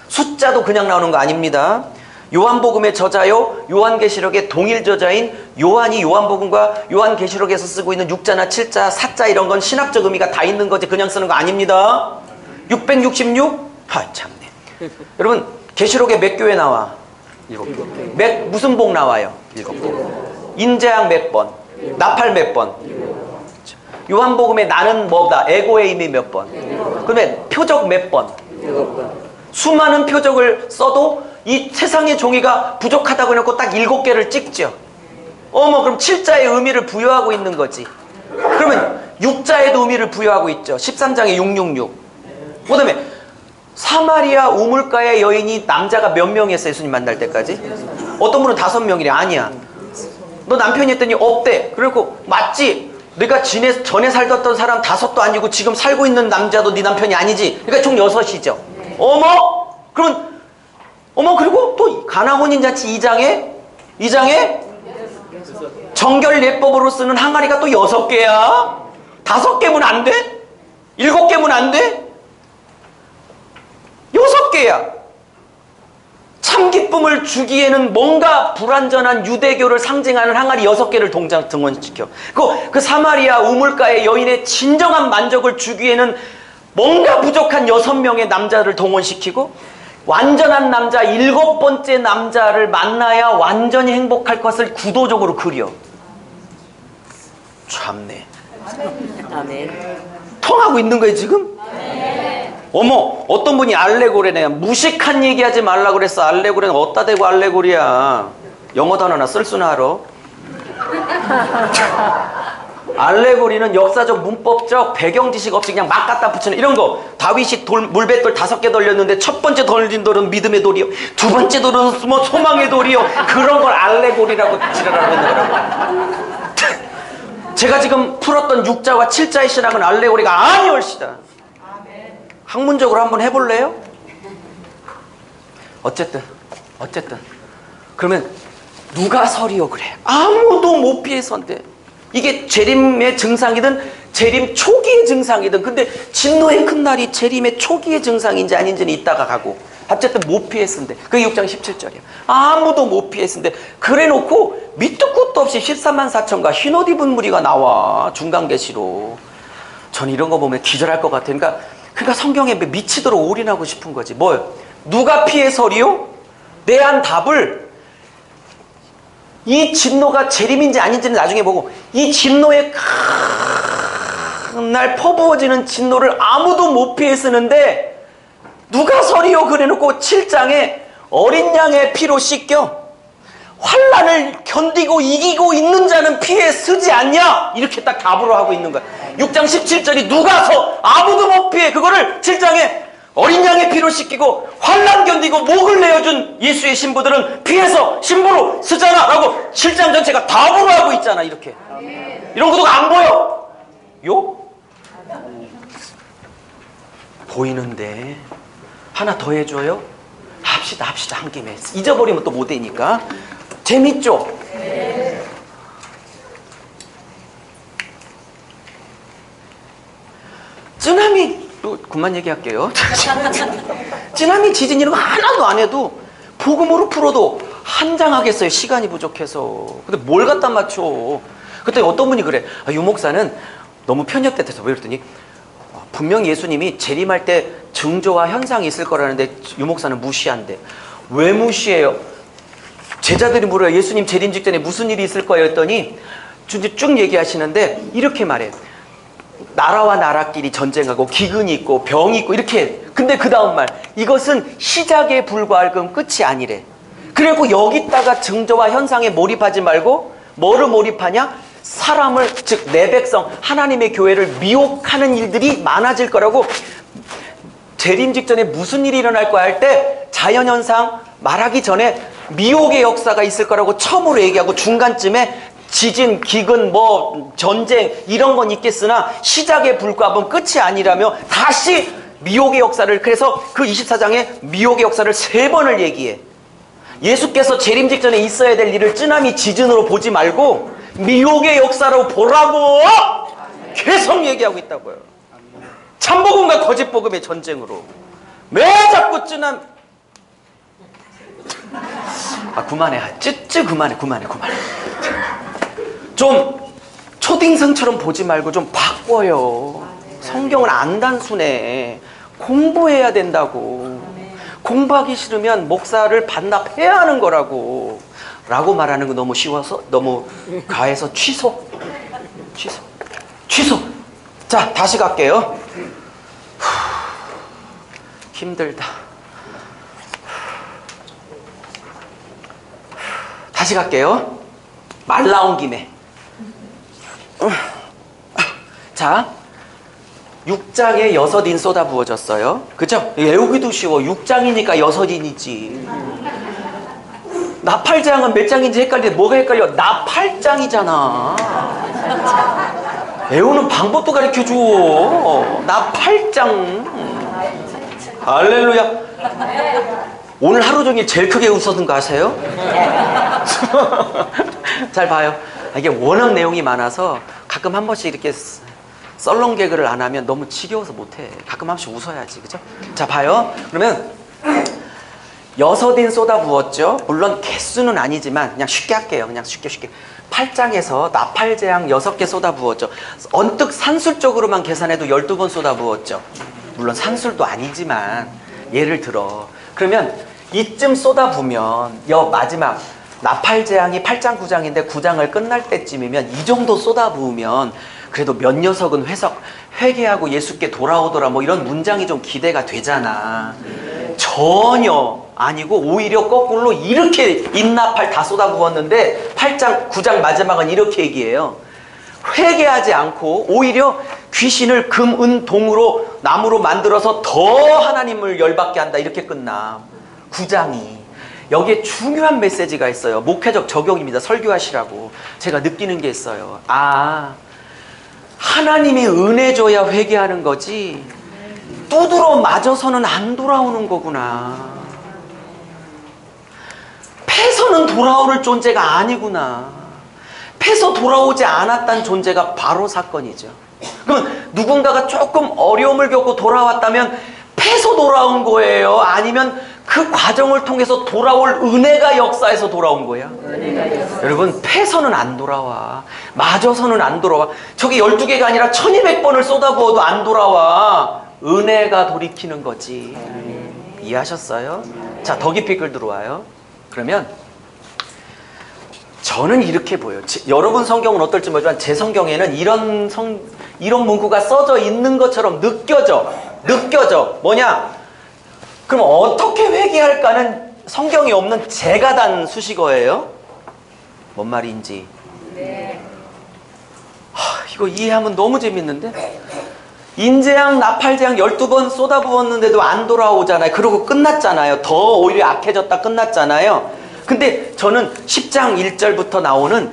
숫자도 그냥 나오는 거 아닙니다. 요한복음의 저자요, 요한계시록의 동일 저자인 요한이 요한복음과 요한계시록에서 쓰고 있는 6자나 7자, 4자 이런 건 신학적 의미가 다 있는 거지 그냥 쓰는 거 아닙니다. 666? 아, 참네. 여러분, 계시록에 몇 교회 나와? 7개. 무슨 복 나와요? 7개. 인재학 몇 번? 나팔 몇 번? 요한복음에 나는 뭐다? 에고의 힘이 몇 번? 그러면 표적 몇 번? 수많은 표적을 써도 이 세상의 종이가 부족하다고 해놓고 딱 7개를 찍죠. 그럼 7자의 의미를 부여하고 있는 거지. 그러면 6자에도 의미를 부여하고 있죠. 13장에 666. 그 다음에 사마리아 우물가의 여인이 남자가 몇 명이었어? 예수님 만날 때까지? 어떤 분은 5명이래. 아니야. 너 남편이 했더니 없대. 그리고 맞지? 내가 전에 살던 사람 5도 아니고 지금 살고 있는 남자도 네 남편이 아니지. 그러니까 총 6이죠. 그리고 또 가나 혼인잔치 2장에 정결 예법으로 쓰는 항아리가 또 6개야. 5개면 안 돼? 7개면 안 돼? 6개야. 참 기쁨을 주기에는 뭔가 불완전한 유대교를 상징하는 항아리 6개를 등원시켜. 그 사마리아 우물가의 여인의 진정한 만족을 주기에는 뭔가 부족한 6명의 남자를 동원시키고, 완전한 남자 7번째 남자를 만나야 완전히 행복할 것을 구도적으로 그려. 참네. 아멘. 통하고 있는 거예요 지금? 어떤 분이 알레고리네. 무식한 얘기하지 말라고 그랬어. 알레고리는 어디다 대고 알레고리야. 영어 단어나 쓸 수나 알아? 알레고리는 역사적 문법적 배경 지식 없이 그냥 막 갖다 붙이는 이런 거. 다윗이 물뱃돌 5개 돌렸는데 첫 번째 돌린 돌은 믿음의 돌이요, 두 번째 돌은 소망의 돌이요. 그런 걸 알레고리라고 지랄하고 있는 거라고. 제가 지금 풀었던 6자와 7자의 신학은 알레고리가 아니올시다. 학문적으로 한번 해볼래요? 어쨌든 그러면 누가 설이요? 그래. 아무도 못 피해 선대. 이게 재림의 증상이든 재림 초기의 증상이든, 근데 진노의 큰 날이 재림의 초기의 증상인지 아닌지는 이따가 가고, 어쨌든 못 피했는데 그게 6장 17절이야. 아무도 못 피했는데 그래 놓고 밑도 끝도 없이 14만 4천과 흰옷 입은 무리가 나와. 중간계시로. 전 이런 거 보면 기절할 것 같아요. 그러니까 성경에 미치도록 올인하고 싶은 거지. 뭐요? 누가 피해 설이요? 내한 답을, 이 진노가 재림인지 아닌지는 나중에 보고, 이 진노의 큰 날 퍼부어지는 진노를 아무도 못 피해 쓰는데 누가 설이요? 그래놓고 7장에 어린 양의 피로 씻겨. 환난을 견디고 이기고 있는 자는 피에 쓰지 않냐? 이렇게 딱 답으로 하고 있는 거야. 6장 17절이 누가서 아무도 못 피해. 그거를 7장에 어린 양의 피로 씻기고 환난 견디고 목을 내어준 예수의 신부들은 피해서 신부로 쓰잖아 라고 7장 전체가 답으로 하고 있잖아. 이렇게 이런 구도가 안 보여? 요? 보이는데 하나 더 해줘요? 합시다 한 김에. 잊어버리면 또 못 되니까. 재밌죠? 쓰나미 또 그만 얘기할게요. 쓰나미 지진 이런 거 하나도 안 해도 복음으로 풀어도 한 장 하겠어요. 시간이 부족해서. 근데 뭘 갖다 맞춰? 그때 어떤 분이 그래. 유 목사는 너무 편협돼서. 왜 그랬더니 분명 예수님이 재림할 때 증조와 현상이 있을 거라는데 유 목사는 무시한대. 왜 무시해요? 제자들이 물어요. 예수님 재림 직전에 무슨 일이 있을 거예요? 했더니 쭉 얘기하시는데 이렇게 말해요. 나라와 나라끼리 전쟁하고 기근이 있고 병이 있고 이렇게. 근데 그 다음 말, 이것은 시작에 불과할 건 끝이 아니래. 그리고 여기다가 증조와 현상에 몰입하지 말고 뭐를 몰입하냐? 사람을, 즉 내 백성 하나님의 교회를 미혹하는 일들이 많아질 거라고. 재림 직전에 무슨 일이 일어날 거야 할 때 자연현상 말하기 전에 미혹의 역사가 있을 거라고 처음으로 얘기하고, 중간쯤에 지진, 기근, 뭐 전쟁 이런 건 있겠으나 시작에 불과하면 끝이 아니라며 다시 미혹의 역사를, 그래서 그 24장에 미혹의 역사를 3번을 얘기해. 예수께서 재림 직전에 있어야 될 일을 쓰나미 지진으로 보지 말고 미혹의 역사로 보라고 계속 얘기하고 있다고요. 참복음과 거짓복음의 전쟁으로. 왜 자꾸 쓰나미. 그만해. 그만해. 좀 초딩생처럼 보지 말고 좀 바꿔요. 성경은 안 단순해. 공부해야 된다고. 공부하기 싫으면 목사를 반납해야 하는 거라고. 라고 말하는 거 너무 쉬워서, 너무 가해서 취소. 자, 다시 갈게요. 힘들다. 다시 갈게요. 말 나온 김에. 자, 6장에 6인 쏟아 부어졌어요. 그죠? 외우기도 쉬워. 6장이니까 6인이지. 나 8장은 몇 장인지 헷갈리는데 뭐가 헷갈려? 나 8장이잖아. 외우는 방법도 가르쳐줘. 나 8장. 할렐루야. 오늘 하루 종일 제일 크게 웃었는 거 아세요? 잘 봐요. 이게 워낙 내용이 많아서 가끔 한 번씩 이렇게 썰렁 개그를 안 하면 너무 지겨워서 못해. 가끔 한 번씩 웃어야지. 그죠? 자, 봐요. 그러면 6인 쏟아 부었죠. 물론 개수는 아니지만 그냥 쉽게 할게요. 그냥 쉽게. 8장에서 나팔재앙 6개 쏟아 부었죠. 언뜻 산술적으로만 계산해도 12번 쏟아 부었죠. 물론 산술도 아니지만 예를 들어. 그러면 이쯤 쏟아 부으면 마지막 나팔재앙이 8장 9장인데 9장을 끝날 때쯤이면 이 정도 쏟아 부으면 그래도 몇 녀석은 회개하고 예수께 돌아오더라 뭐 이런 문장이 좀 기대가 되잖아. 전혀 아니고 오히려 거꾸로 이렇게 인나팔 다 쏟아 부었는데 8장 9장 마지막은 이렇게 얘기해요. 회개하지 않고 오히려 귀신을 금, 은, 동으로 나무로 만들어서 더 하나님을 열받게 한다. 이렇게 끝나. 9장이. 여기에 중요한 메시지가 있어요. 목회적 적용입니다. 설교하시라고. 제가 느끼는 게 있어요. 하나님이 은혜 줘야 회개하는 거지 두드러 맞아서는 안 돌아오는 거구나. 패서는 돌아오는 존재가 아니구나. 패서 돌아오지 않았다는 존재가 바로 사건이죠. 그러면 누군가가 조금 어려움을 겪고 돌아왔다면 패서 돌아온 거예요? 아니면 그 과정을 통해서 돌아올 은혜가 역사에서 돌아온 거야? 여러분, 패서는 안 돌아와. 맞아서는 안 돌아와. 저게 12개가 아니라 1200번을 쏟아부어도 안 돌아와. 은혜가 돌이키는 거지. 이해하셨어요? 자, 더 깊이 글 들어와요. 그러면 저는 이렇게 보여요. 여러분 성경은 어떨지 모르지만 제 성경에는 이런 문구가 써져 있는 것처럼 느껴져. 뭐냐? 그럼 어떻게 회개할까는 성경이 없는 제가 단 수식어예요. 뭔 말인지. 이거 이해하면 너무 재밌는데? 인재양, 나팔재앙 12번 쏟아부었는데도 안 돌아오잖아요. 그러고 끝났잖아요. 더 오히려 악해졌다 끝났잖아요. 근데 저는 10장 1절부터 나오는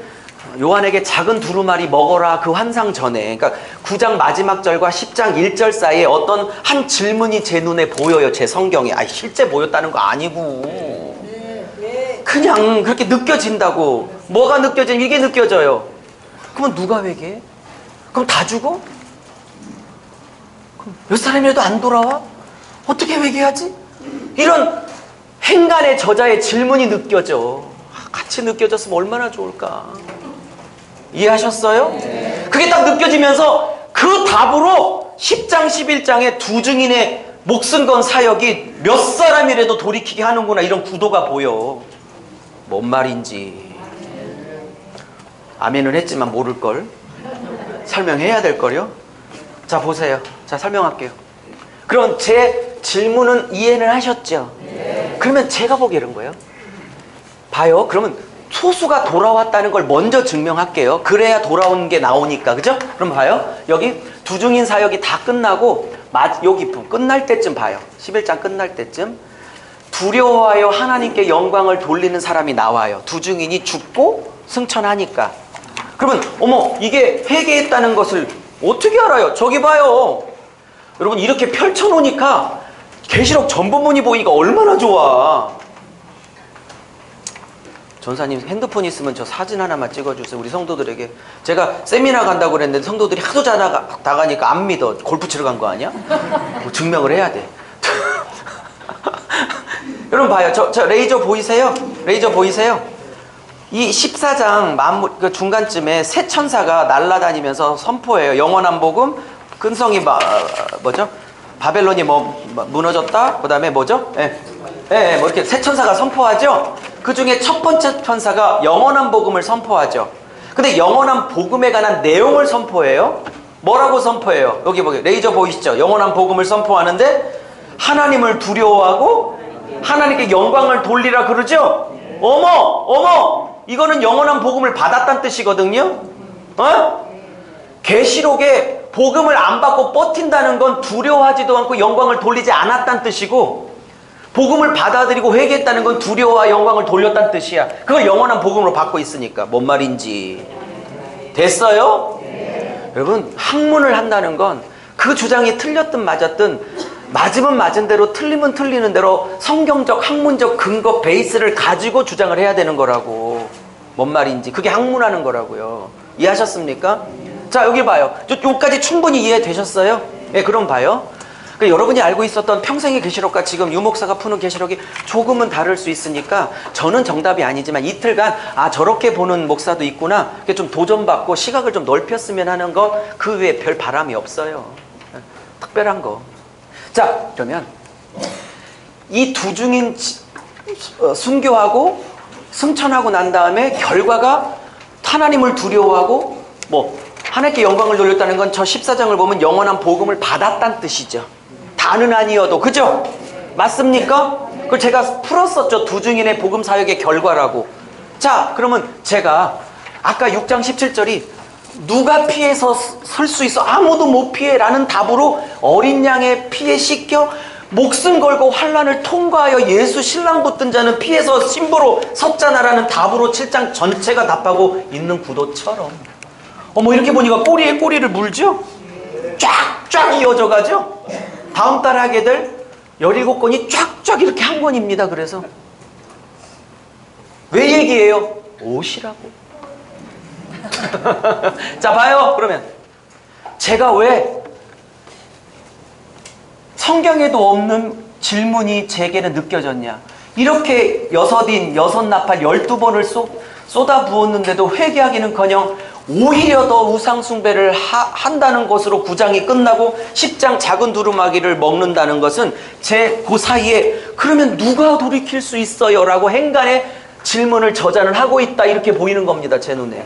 요한에게 작은 두루마리 먹어라 그 환상 전에, 그러니까 9장 마지막 절과 10장 1절 사이에 어떤 한 질문이 제 눈에 보여요. 제 성경에. 실제 보였다는 거 아니고 그냥 그렇게 느껴진다고. 뭐가 느껴지면 이게 느껴져요. 그러면 누가 회개해? 그럼 다 죽어? 그럼 몇 사람이라도 안 돌아와? 어떻게 회개하지? 이런 행간의 저자의 질문이 느껴져. 같이 느껴졌으면 얼마나 좋을까. 이해하셨어요? 네. 그게 딱 느껴지면서 그 답으로 10장 11장에 두 증인의 목숨 건 사역이 몇 사람이라도 돌이키게 하는구나, 이런 구도가 보여. 뭔 말인지. 아멘은 했지만 모를걸. 설명해야 될걸요. 자, 보세요. 자, 설명할게요. 그럼 제 질문은 이해는 하셨죠? 그러면 제가 보기에 이런 거예요. 봐요. 그러면 소수가 돌아왔다는 걸 먼저 증명할게요. 그래야 돌아온 게 나오니까. 그죠? 그럼 봐요. 여기 두 증인 사역이 다 끝나고 여기 끝날 때쯤 봐요. 11장 끝날 때쯤 두려워하여 하나님께 영광을 돌리는 사람이 나와요. 두 증인이 죽고 승천하니까. 그러면 어머, 이게 회개했다는 것을 어떻게 알아요? 저기 봐요. 여러분, 이렇게 펼쳐놓으니까 계시록 전부문이 보이니까 얼마나 좋아. 전사님 핸드폰 있으면 저 사진 하나만 찍어주세요. 우리 성도들에게. 제가 세미나 간다고 그랬는데 성도들이 하도 나가니까 안 믿어. 골프 치러 간 거 아니야? 뭐 증명을 해야 돼. 여러분 봐요. 저 레이저 보이세요? 레이저 보이세요? 이 14장 그 중간쯤에 새 천사가 날아다니면서 선포해요. 영원한 복음, 근성이 뭐죠? 바벨론이 무너졌다? 그 다음에 뭐죠? 뭐 이렇게 새 천사가 선포하죠? 그 중에 첫 번째 천사가 영원한 복음을 선포하죠. 근데 영원한 복음에 관한 내용을 선포해요. 뭐라고 선포해요? 여기 보세요. 레이저 보이시죠? 영원한 복음을 선포하는데 하나님을 두려워하고 하나님께 영광을 돌리라 그러죠? 어머! 이거는 영원한 복음을 받았다는 뜻이거든요? 계시록에 복음을 안 받고 버틴다는 건 두려워하지도 않고 영광을 돌리지 않았다는 뜻이고, 복음을 받아들이고 회개했다는 건 두려워와 영광을 돌렸다는 뜻이야. 그걸 영원한 복음으로 받고 있으니까. 뭔 말인지 됐어요? 여러분, 학문을 한다는 건 그 주장이 틀렸든 맞았든 맞으면 맞은 대로 틀리면 틀리는 대로 성경적 학문적 근거 베이스를 가지고 주장을 해야 되는 거라고. 뭔 말인지. 그게 학문하는 거라고요. 이해하셨습니까? 자, 여기 봐요. 여기까지 충분히 이해되셨어요? 네, 그럼 봐요. 여러분이 알고 있었던 평생의 계시록과 지금 유목사가 푸는 계시록이 조금은 다를 수 있으니까 저는 정답이 아니지만 이틀간 저렇게 보는 목사도 있구나, 좀 도전받고 시각을 좀 넓혔으면 하는 거, 그 외에 별 바람이 없어요. 특별한 거. 자, 그러면 이 두 증인 순교하고 승천하고 난 다음에 결과가 하나님을 두려워하고 하나님께 영광을 돌렸다는 건 저 14장을 보면 영원한 복음을 받았다는 뜻이죠. 다는 아니어도. 그죠? 맞습니까? 그걸 제가 풀었었죠. 두 증인의 복음 사역의 결과라고. 자, 그러면 제가 아까 6장 17절이 누가 피해서 설 수 있어? 아무도 못 피해 라는 답으로 어린 양의 피에 씻겨 목숨 걸고 환난을 통과하여 예수 신랑 붙든 자는 피해서 신부로 섰잖아라는 답으로 7장 전체가 답하고 있는 구도처럼, 이렇게 보니까 꼬리에 꼬리를 물죠? 쫙쫙 이어져 가죠? 다음 달 하게 될 17권이 쫙쫙 이렇게 한 권입니다. 그래서 왜 얘기해요? 오시라고. 자, 봐요. 그러면 제가 왜 성경에도 없는 질문이 제게는 느껴졌냐? 이렇게 여섯 나팔 12번을 쏟아 부었는데도 회개하기는커녕 오히려 더 우상숭배를 한다는 것으로 9장이 끝나고 10장 작은 두루마기를 먹는다는 것은 그 사이에 그러면 누가 돌이킬 수 있어요? 라고 행간의 질문을 저자는 하고 있다, 이렇게 보이는 겁니다. 제 눈에.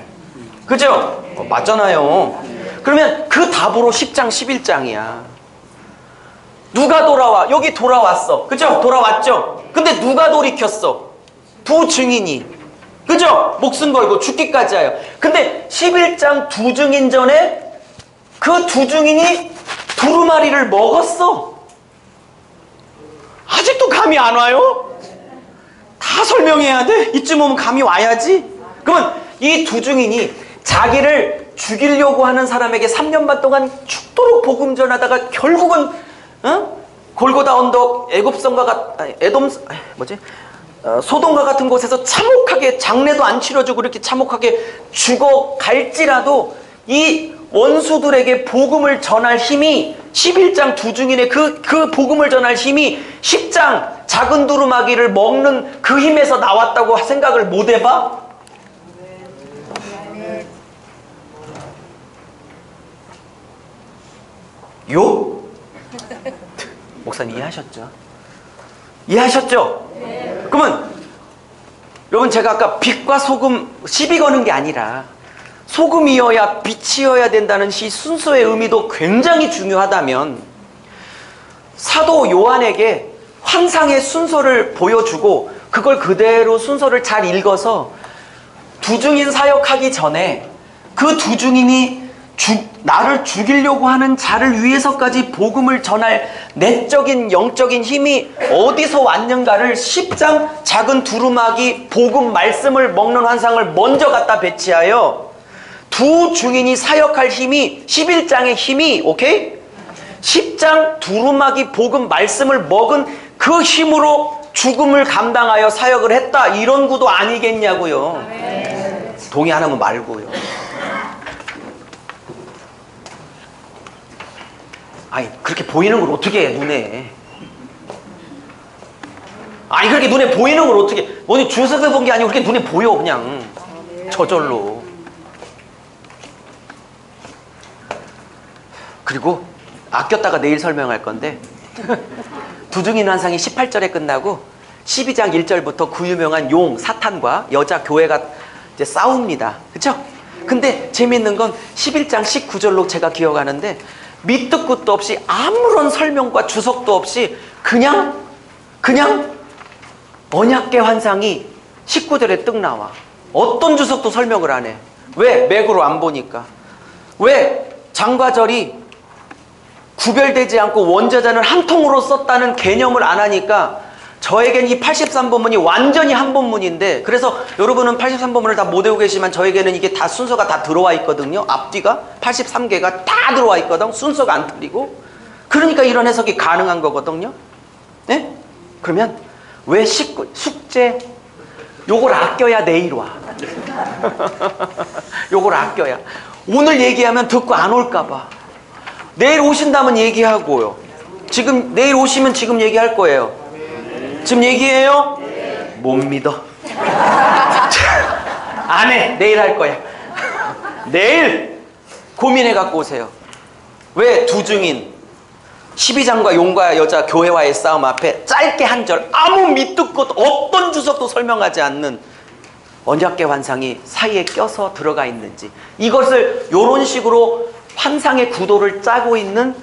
그죠? 맞잖아요. 그러면 그 답으로 10장 11장이야. 누가 돌아와? 여기 돌아왔어. 그죠? 돌아왔죠? 근데 누가 돌이켰어? 두 증인이. 그죠? 목숨 걸고 죽기까지 하여. 근데 11장 두 증인 전에 그 두 증인이 두루마리를 먹었어. 아직도 감이 안 와요? 다 설명해야 돼? 이쯤 오면 감이 와야지? 그러면 이 두 증인이 자기를 죽이려고 하는 사람에게 3년 반 동안 죽도록 복음 전하다가 결국은 골고다 언덕 소돔과 같은 곳에서 참혹하게 장례도 안 치러주고 이렇게 참혹하게 죽어갈지라도 이 원수들에게 복음을 전할 힘이 11장 두 증인의 그 복음을 전할 힘이 10장 작은 두루마기를 먹는 그 힘에서 나왔다고 생각을 못 해봐? 요? 목사님 이해하셨죠? 이해하셨죠? 네. 그러면 여러분 제가 아까 빛과 소금 시비 거는 게 아니라 소금이어야 빛이어야 된다는 이 순서의 의미도 굉장히 중요하다면 사도 요한에게 환상의 순서를 보여주고 그걸 그대로 순서를 잘 읽어서 두 증인 사역하기 전에 그 두 증인이 나를 죽이려고 하는 자를 위해서까지 복음을 전할 내적인 영적인 힘이 어디서 왔는가를 10장 작은 두루마기 복음 말씀을 먹는 환상을 먼저 갖다 배치하여 두 증인이 사역할 힘이 11장의 힘이 오케이? 10장 두루마기 복음 말씀을 먹은 그 힘으로 죽음을 감당하여 사역을 했다 이런 구도 아니겠냐고요. 동의 안 하면 말고요. 아니 그렇게 보이는 걸 어떻게 해 눈에. 아니 그렇게 눈에 보이는 걸 어떻게 어디 주석을 본 게 아니고 그렇게 눈에 보여 그냥 저절로. 그리고 아꼈다가 내일 설명할 건데 두 증인 환상이 18절에 끝나고 12장 1절부터 그 유명한 용 사탄과 여자 교회가 이제 싸웁니다. 그쵸? 근데 재밌는 건 11장 19절로 제가 기억하는데 밑도 끝도 없이 아무런 설명과 주석도 없이 그냥 언약궤 환상이 19절에 뜩 나와. 어떤 주석도 설명을 안 해. 왜? 맥으로 안 보니까. 왜? 장과절이 구별되지 않고 원저자는 한 통으로 썼다는 개념을 안 하니까 저에겐 이 83본문이 완전히 한 본문인데 그래서 여러분은 83본문을 다 못 외우고 계시지만 저에게는 이게 다 순서가 다 들어와 있거든요. 앞뒤가 83개가 다 들어와 있거든. 순서가 안 틀리고. 그러니까 이런 해석이 가능한 거거든요. 네? 그러면 왜 숙제 요걸 아껴야 내일 와. 요걸 아껴야. 오늘 얘기하면 듣고 안 올까 봐. 내일 오신다면 얘기하고요. 지금 내일 오시면 지금 얘기할 거예요. 지금 얘기해요? 못 믿어. 안 해. 내일 할 거야. 내일 고민해 갖고 오세요. 왜 두 증인 12장과 용과 여자 교회와의 싸움 앞에 짧게 한 절 아무 밑도 끝 어떤 주석도 설명하지 않는 언약궤 환상이 사이에 껴서 들어가 있는지 이것을 이런 식으로 환상의 구도를 짜고 있는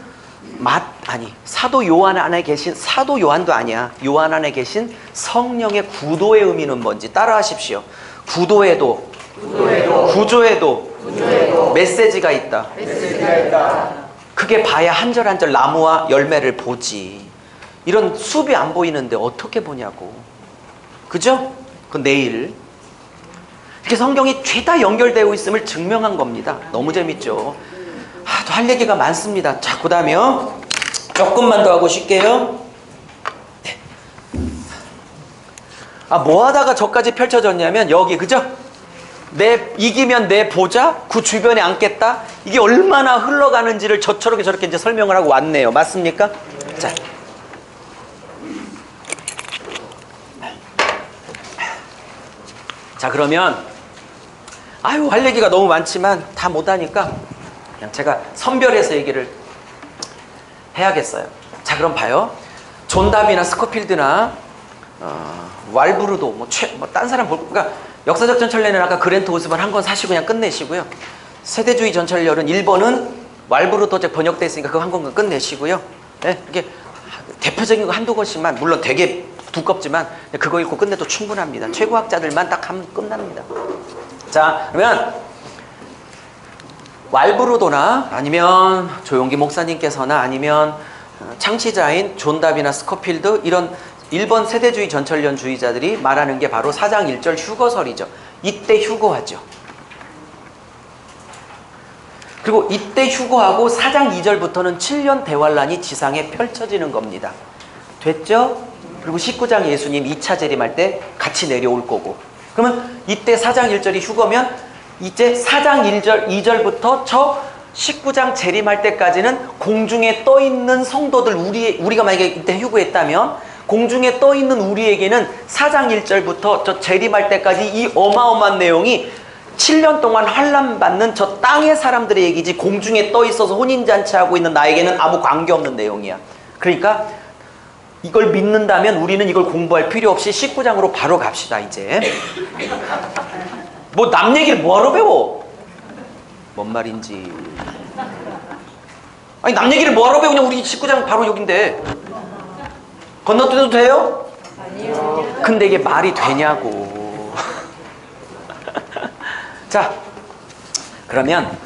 사도 요한 안에 계신 사도 요한도 아니야. 요한 안에 계신 성령의 구도의 의미는 뭔지 따라 하십시오. 구도에도 구조에도 메시지가 있다. 그게 봐야 한 절 한 절 나무와 열매를 보지. 이런 숲이 안 보이는데 어떻게 보냐고. 그죠? 그 내일 이렇게 성경이 죄다 연결되어 있음을 증명한 겁니다. 너무 재밌죠? 또 할 얘기가 많습니다. 자, 그 다음에요. 조금만 더 하고 쉴게요. 네. 뭐 하다가 저까지 펼쳐졌냐면 여기 그죠? 이기면 내 보자 그 주변에 앉겠다. 이게 얼마나 흘러가는지를 저렇게 이제 설명을 하고 왔네요. 맞습니까? 자 그러면 할 얘기가 너무 많지만 다 못하니까 그냥 제가 선별해서 얘기를 해야겠어요. 자 그럼 봐요. 존 다비나 스코필드나 왈브루도 딴 사람 그러니까 역사적 전철례는 아까 그랜트 오스번 한 권 사시고 그냥 끝내시고요. 세대주의 전철열은 1번은 왈브루 도책 번역돼 있으니까 그거 한 권 끝내시고요. 네, 이게 대표적인 거 한두 권씩만 물론 되게 두껍지만 그거 읽고 끝내도 충분합니다. 최고학자들만 딱 하면 끝납니다. 자, 그러면 왈브루도나 아니면 조용기 목사님께서나 아니면 창시자인 존 다비나 스코필드 이런 일본 세대주의 전철련주의자들이 말하는 게 바로 4장 1절 휴거설이죠. 이때 휴거하죠. 그리고 이때 휴거하고 4장 2절부터는 7년 대환란이 지상에 펼쳐지는 겁니다. 됐죠? 그리고 19장 예수님 2차 재림할 때 같이 내려올 거고. 그러면 이때 4장 1절이 휴거면 이제 4장 1절, 2절부터 저 19장 재림할 때까지는 공중에 떠있는 성도들, 우리가 만약에 이때 휴거했다면 공중에 떠있는 우리에게는 4장 1절부터 저 재림할 때까지 이 어마어마한 내용이 7년 동안 환난받는 저 땅의 사람들의 얘기지 공중에 떠있어서 혼인잔치하고 있는 나에게는 아무 관계없는 내용이야. 그러니까 이걸 믿는다면 우리는 이걸 공부할 필요 없이 19장으로 바로 갑시다. 이제 뭐 남 얘기를 뭐하러 배워? 뭔 말인지. 아니 남 얘기를 뭐하러 배우냐. 우리 19장 바로 여긴데 건너뛰어도 돼요? 아니요. 근데 이게 말이 되냐고. 자, 그러면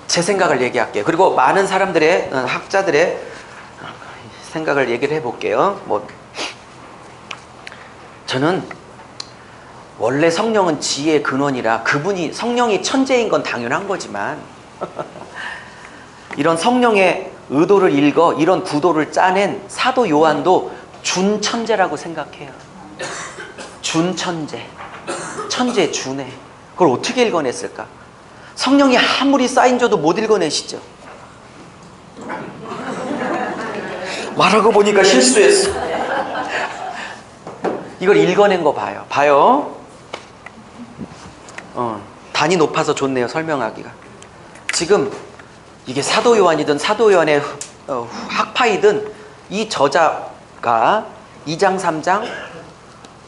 제 생각을 얘기할게요. 그리고 많은 사람들의 학자들의 생각을 얘기를 해볼게요. 뭐 저는 원래 성령은 지혜의 근원이라 그분이 성령이 천재인 건 당연한 거지만 이런 성령의 의도를 읽어 이런 구도를 짜낸 사도 요한도 준천재라고 생각해요. 준천재. 천재 준해. 그걸 어떻게 읽어냈을까? 성령이 아무리 사인줘도 못 읽어내시죠. 말하고 보니까 실수했어. 이걸 읽어낸 거 봐요. 봐요. 단이 높아서 좋네요. 설명하기가. 지금 이게 사도 요한이든 사도 요한의 학파이든 이 저자가 2장 3장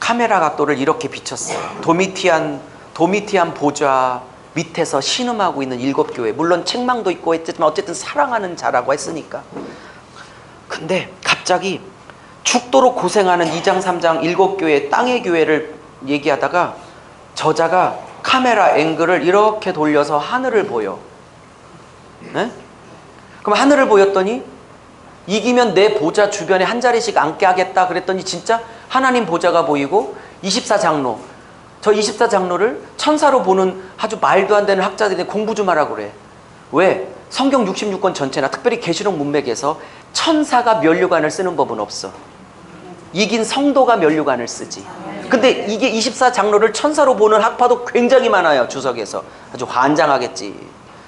카메라 각도를 이렇게 비췄어요. 도미티안 보좌 밑에서 신음하고 있는 7교회. 물론 책망도 있고 했지만 어쨌든 사랑하는 자라고 했으니까. 근데 갑자기 죽도록 고생하는 2장 3장 7교회 땅의 교회를 얘기하다가 저자가 카메라 앵글을 이렇게 돌려서 하늘을 보여. 네? 그럼 하늘을 보였더니 이기면 내 보좌 주변에 한 자리씩 앉게 하겠다 그랬더니 진짜 하나님 보좌가 보이고 24장로, 저 24장로를 천사로 보는 아주 말도 안 되는 학자들이 공부 좀 하라고 그래. 왜? 성경 66권 전체나 특별히 계시록 문맥에서 천사가 면류관을 쓰는 법은 없어. 이긴 성도가 면류관을 쓰지. 근데 이게 24장로를 천사로 보는 학파도 굉장히 많아요. 주석에서. 아주 환장하겠지.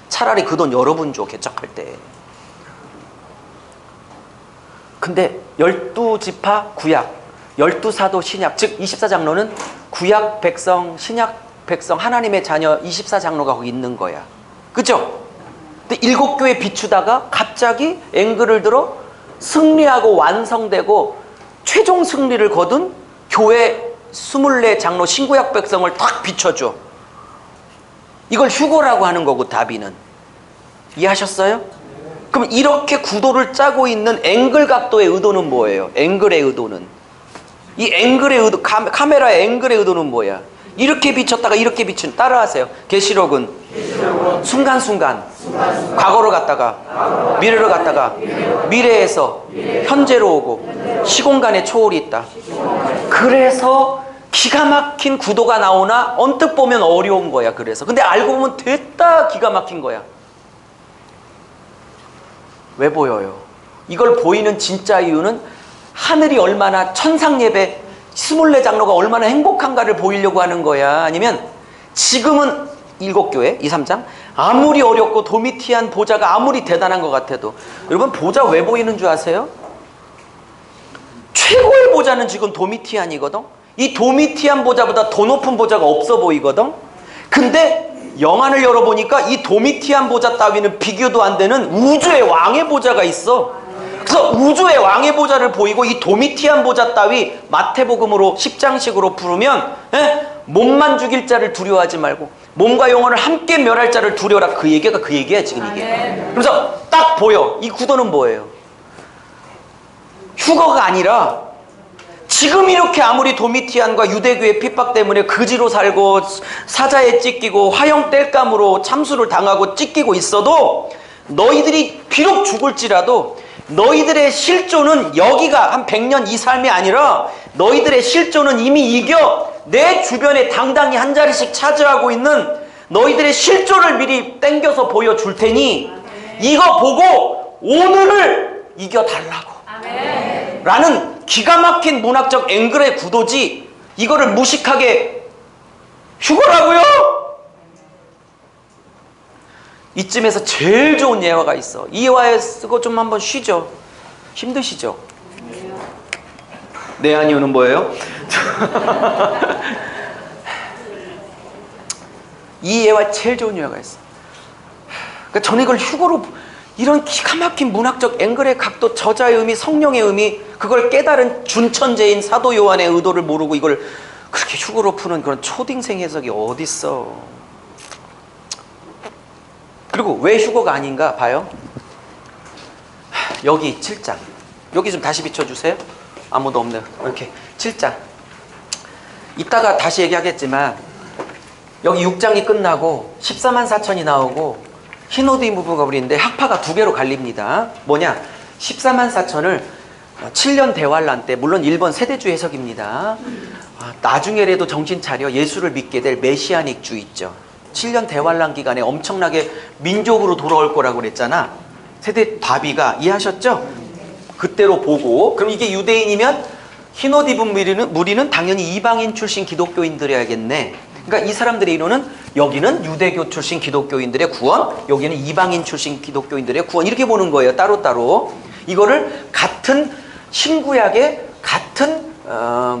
차라리 그 돈 여러분 줘, 개척할 때. 근데 12지파 구약, 12사도 신약, 즉 24장로는 구약 백성, 신약 백성, 하나님의 자녀 24장로가 거기 있는 거야. 그죠? 근데 7교회 비추다가 갑자기 앵글을 들어 승리하고 완성되고 최종 승리를 거둔 교회 24장로 신구약 백성을 탁 비춰줘. 이걸 휴거라고 하는 거고 다비는. 이해하셨어요? 그럼 이렇게 구도를 짜고 있는 앵글 각도의 의도는 뭐예요? 앵글의 의도는. 이 앵글의 의도, 카메라의 앵글의 의도는 뭐야? 이렇게 비쳤다가 이렇게 비춘. 따라하세요. 계시록은 순간순간 과거로 갔다가 미래로 갔다가 미래에서 현재로 오고 시공간에 초월이 있다. 그래서 기가 막힌 구도가 나오나 언뜻 보면 어려운 거야. 그래서 근데 알고 보면 됐다 기가 막힌 거야. 왜 보여요? 이걸 보이는 진짜 이유는 하늘이 얼마나 천상 예배 24장로가 얼마나 행복한가를 보이려고 하는 거야. 아니면 지금은 7교회 2, 3장 아무리 어렵고 도미티안 보좌가 아무리 대단한 것 같아도 여러분 보좌 왜 보이는 줄 아세요? 최고의 보좌는 지금 도미티안이거든. 이 도미티안 보좌보다 더 높은 보좌가 없어 보이거든. 근데 영안을 열어보니까 이 도미티안 보좌 따위는 비교도 안 되는 우주의 왕의 보좌가 있어. 그래서 우주의 왕의 보좌를 보이고 이 도미티안 보좌 따위 마태복음으로 10장식으로 부르면 몸만 죽일 자를 두려워하지 말고 몸과 영혼을 함께 멸할 자를 두려워라. 그 얘기가 그 얘기야 지금 이게. 그래서 딱 보여. 이 구도는 뭐예요? 휴거가 아니라 지금 이렇게 아무리 도미티안과 유대교의 핍박 때문에 그지로 살고 사자에 찢기고 화형 땔감으로 참수를 당하고 찢기고 있어도 너희들이 비록 죽을지라도 너희들의 실존은 여기가 한 100년 이 삶이 아니라 너희들의 실존은 이미 이겨 내 주변에 당당히 한 자리씩 차지하고 있는 너희들의 실존을 미리 땡겨서 보여줄 테니 이거 보고 오늘을 이겨달라고 라는 기가 막힌 문학적 앵글의 구도지 이거를 무식하게 휴거라고요? 이쯤에서 제일 좋은 예화가 있어. 이 예화에 쓰고 좀 한번 쉬죠. 힘드시죠? 네 아니오는 뭐예요? 이 예화에 제일 좋은 예화가 있어. 그러니까 저는 이걸 휴거로 이런 기가 막힌 문학적 앵글의 각도, 저자의 의미, 성령의 의미 그걸 깨달은 준천재인 사도 요한의 의도를 모르고 이걸 그렇게 휴거로 푸는 그런 초딩생 해석이 어딨어. 그리고 왜 휴거가 아닌가 봐요. 여기 7장 여기 좀 다시 비춰주세요. 아무도 없네요. 이렇게 7장 이따가 다시 얘기하겠지만 여기 6장이 끝나고 14만 4천이 나오고 흰옷 입은 무브가브리인데 학파가 두 개로 갈립니다. 뭐냐 14만 4천을 7년 대환란 때 물론 1번 세대주 해석입니다. 나중에라도 정신 차려 예수를 믿게 될 메시아닉 주 있죠. 7년 대환란 기간에 엄청나게 민족으로 돌아올 거라고 그랬잖아. 세대 바비가 이해하셨죠? 그때로 보고 그럼 이게 유대인이면 흰옷 입은 무리는 당연히 이방인 출신 기독교인들이야겠네. 그러니까 이 사람들의 이론은 여기는 유대교 출신 기독교인들의 구원, 여기는 이방인 출신 기독교인들의 구원 이렇게 보는 거예요. 따로따로. 이거를 같은 신구약의 같은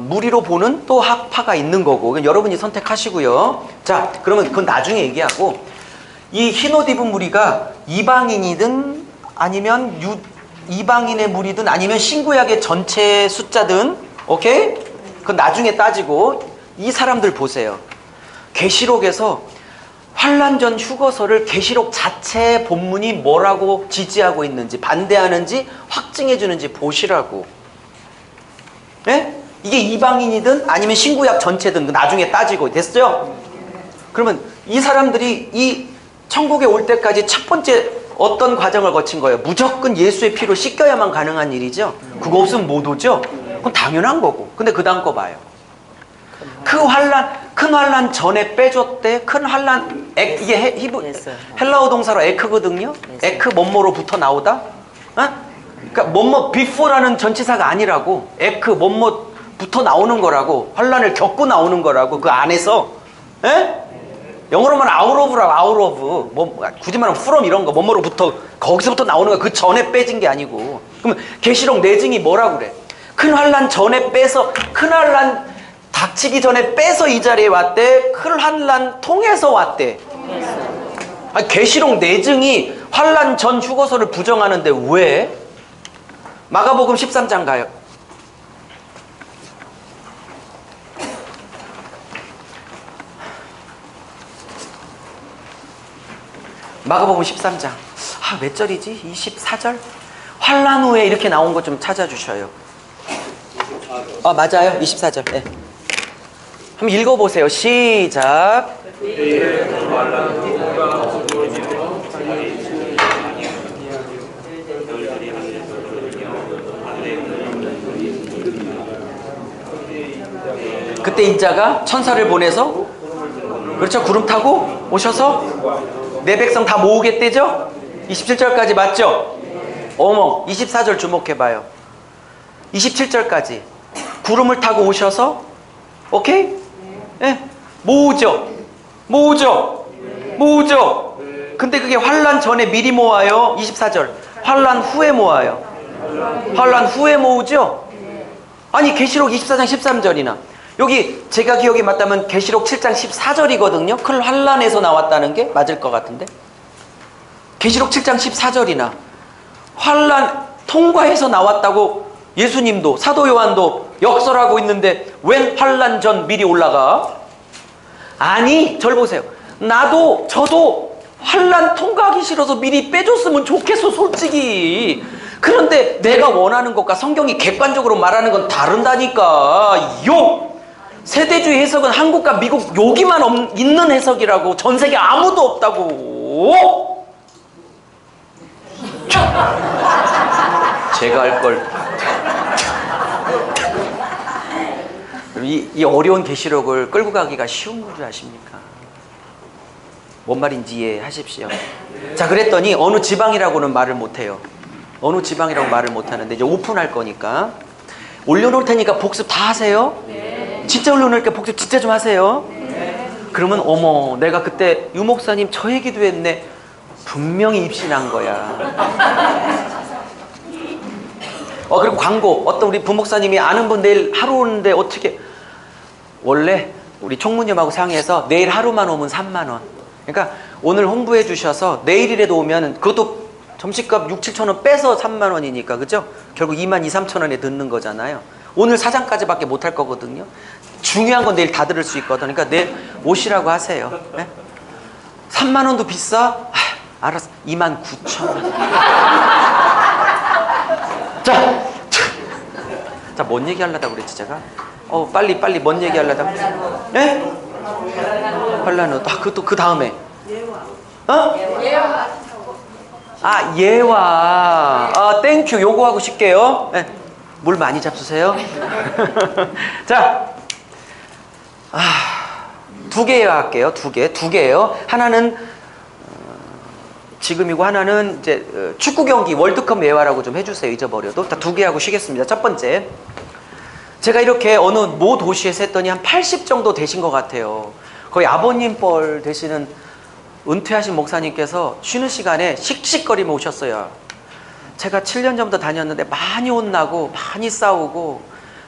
무리로 보는 또 학파가 있는 거고 여러분이 선택하시고요. 자, 그러면 그건 나중에 얘기하고 이 흰옷 입은 무리가 이방인이든 아니면 이방인의 무리든 아니면 신구약의 전체 숫자든 오케이? 그건 나중에 따지고 이 사람들 보세요. 계시록에서 환란 전 휴거서를 계시록 자체 본문이 뭐라고 지지하고 있는지 반대하는지 확증해 주는지 보시라고. 예? 이게 이방인이든 아니면 신구약 전체든 나중에 따지고 됐죠? 그러면 이 사람들이 이 천국에 올 때까지 첫 번째 어떤 과정을 거친 거예요? 무조건 예수의 피로 씻겨야만 가능한 일이죠? 그거 없으면 못 오죠? 그건 당연한 거고. 근데 그 다음 거 봐요. 그 큰 환란 전에 빼줬대. 큰 환란 이게 헬라어 동사로 에크거든요. 에크 뭐뭐로부터 나오다. 어? 그러니까 뭐뭐 before라는 전치사가 아니라고. 에크 뭐뭐부터 나오는 거라고. 환란을 겪고 나오는 거라고. 그 안에서. 에? 영어로 말하면 out of라고. out of. 뭐 굳이 말하면 from 이런 거 뭐뭐로부터 거기서부터 나오는 거. 그 전에 빼진 게 아니고. 그러면 계시록 내증이 뭐라고 그래? 큰 환란 전에 빼서 큰 환란 닥치기 전에 빼서 이 자리에 왔대. 큰 환란 통해서 왔대. 계시록 내증이 환란 전 휴거서를 부정하는데 왜? 마가복음 13장 가요. 마가복음 13장 몇 절이지? 24절? 환란 후에 이렇게 나온 거 좀 찾아주셔요. 맞아요. 24절. 네. 한번 읽어보세요. 시작. 그때 인자가 천사를 보내서 그렇죠. 구름 타고 오셔서 내 백성 다 모으겠대죠. 27절까지 맞죠? 어머 24절 주목해봐요. 27절까지 구름을 타고 오셔서 오케이? 예? 모으죠. 근데 그게 환란 전에 미리 모아요. 24절. 환란 후에 모아요. 환란 후에 모으죠. 아니 계시록 24장 13절이나 여기 제가 기억이 맞다면 계시록 7장 14절이거든요. 큰 환란에서 나왔다는 게 맞을 것 같은데 계시록 7장 14절이나 환란 통과해서 나왔다고 예수님도 사도 요한도 역설하고 있는데 웬 환란 전 미리 올라가? 아니 절 보세요. 저도 환란 통과하기 싫어서 미리 빼줬으면 좋겠어 솔직히. 그런데 내가 원하는 것과 성경이 객관적으로 말하는 건 다른다니까. 세대주의 해석은 한국과 미국 여기만 있는 해석이라고. 전 세계 아무도 없다고. 제가 할 걸. 이 어려운 계시록을 끌고 가기가 쉬운 줄 아십니까? 뭔 말인지 이해하십시오. 자, 그랬더니 어느 지방이라고는 말을 못해요. 어느 지방이라고 말을 못하는데 이제 오픈할 거니까 올려놓을 테니까 복습 다 하세요. 진짜 올려놓을게 복습 진짜 좀 하세요. 그러면 어머, 내가 그때 유 목사님 저 얘기도 했네. 분명히 입신한 거야. 그리고 광고. 어떤 우리 부목사님이 아는 분 내일 하루 오는데 어떻게, 원래 우리 총무님하고 상의해서 내일 하루만 오면 3만 원. 그러니까 오늘 홍보해 주셔서 내일이라도 오면 그것도 점심값 6, 7천 원 빼서 3만 원이니까, 그죠? 결국 2만 2, 3천 원에 듣는 거잖아요. 오늘 사장까지밖에 못 할 거거든요. 중요한 건 내일 다 들을 수 있거든. 그러니까 내일 오시라고 하세요. 네? 3만 원도 비싸? 알았어. 2만 9천 원. 자, 뭔 얘기 하려다가 그랬지 제가? 빨리 뭔 얘기 하려다가? 예? 환란은 그것도 그 다음에. 예와. 땡큐. 요거 하고 싶게요. 네. 물 많이 잡수세요. 자, 두 개 예화할게요. 두 개예요. 하나는 지금이고 하나는 이제 축구 경기 월드컵 예화라고 좀 해주세요. 잊어버려도. 다 두 개 하고 쉬겠습니다. 첫 번째, 제가 이렇게 어느 모 도시에서 했더니 한 80 정도 되신 것 같아요. 거의 아버님 뻘 되시는 은퇴하신 목사님께서 쉬는 시간에 씩씩거리며 오셨어요. 제가 7년 전부터 다녔는데 많이 혼나고 많이 싸우고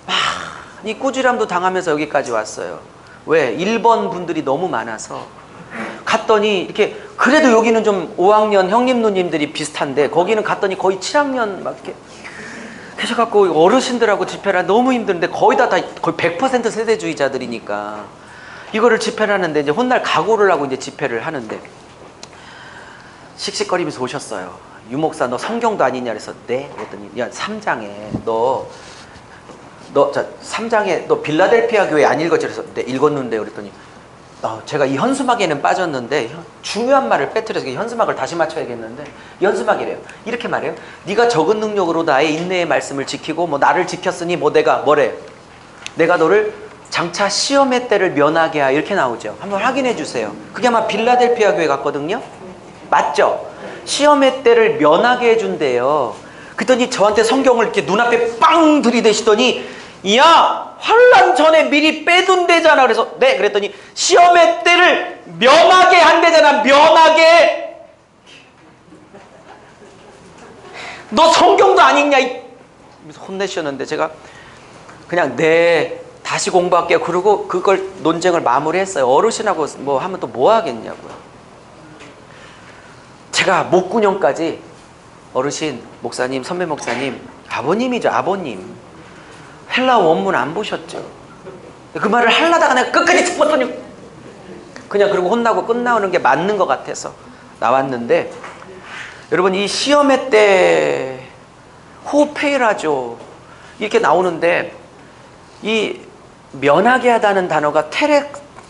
많이 꾸지람도 당하면서 여기까지 왔어요. 왜? 1번 분들이 너무 많아서. 갔더니 이렇게, 그래도 여기는 좀 5학년 형님 누님들이 비슷한데 거기는 갔더니 거의 7학년 막 이렇게 계셔갖고 어르신들하고 집회를 너무 힘드는데 거의 거의 100% 세대주의자들이니까 이거를 집회를 하는데 이제 혼날 각오를 하고 이제 집회를 하는데 씩씩거리면서 오셨어요. 유 목사, 너 성경도 아니냐 그래서 네? 그랬더니 야, 3장에 너 3장에 너 빌라델피아 교회 안 읽었지? 그래서 네, 읽었는데 그랬더니 제가 이 현수막에는 빠졌는데 중요한 말을 빼뜨려서 현수막을 다시 맞춰야겠는데, 현수막이래요. 이렇게 말해요. 네가 적은 능력으로 나의 인내의 말씀을 지키고 뭐 나를 지켰으니 뭐 내가 뭐래? 내가 너를 장차 시험의 때를 면하게 하여, 이렇게 나오죠. 한번 확인해 주세요. 그게 아마 빌라델피아 교회 같거든요. 맞죠? 시험의 때를 면하게 해준대요. 그랬더니 저한테 성경을 이렇게 눈앞에 빵 들이대시더니 야, 환란 전에 미리 빼둔대잖아. 그래서 네, 그랬더니 시험의 때를 면하게 한대잖아. 면하게. 너 성경도 안 읽냐? 혼내셨는데 제가 그냥 네, 다시 공부할게요. 그러고 그걸 논쟁을 마무리했어요. 어르신하고 뭐 하면 또 뭐 하겠냐고요. 제가 목구녕까지 어르신, 목사님, 선배 목사님, 아버님이죠, 아버님. 헬라 원문 안 보셨죠? 그 말을 하려다가 내가 끝까지 짚었더니 그냥 그러고 혼나고 끝나오는 게 맞는 것 같아서 나왔는데, 여러분 이 시험의 때 호페이라죠 이렇게 나오는데 이 면하게 하다는 단어가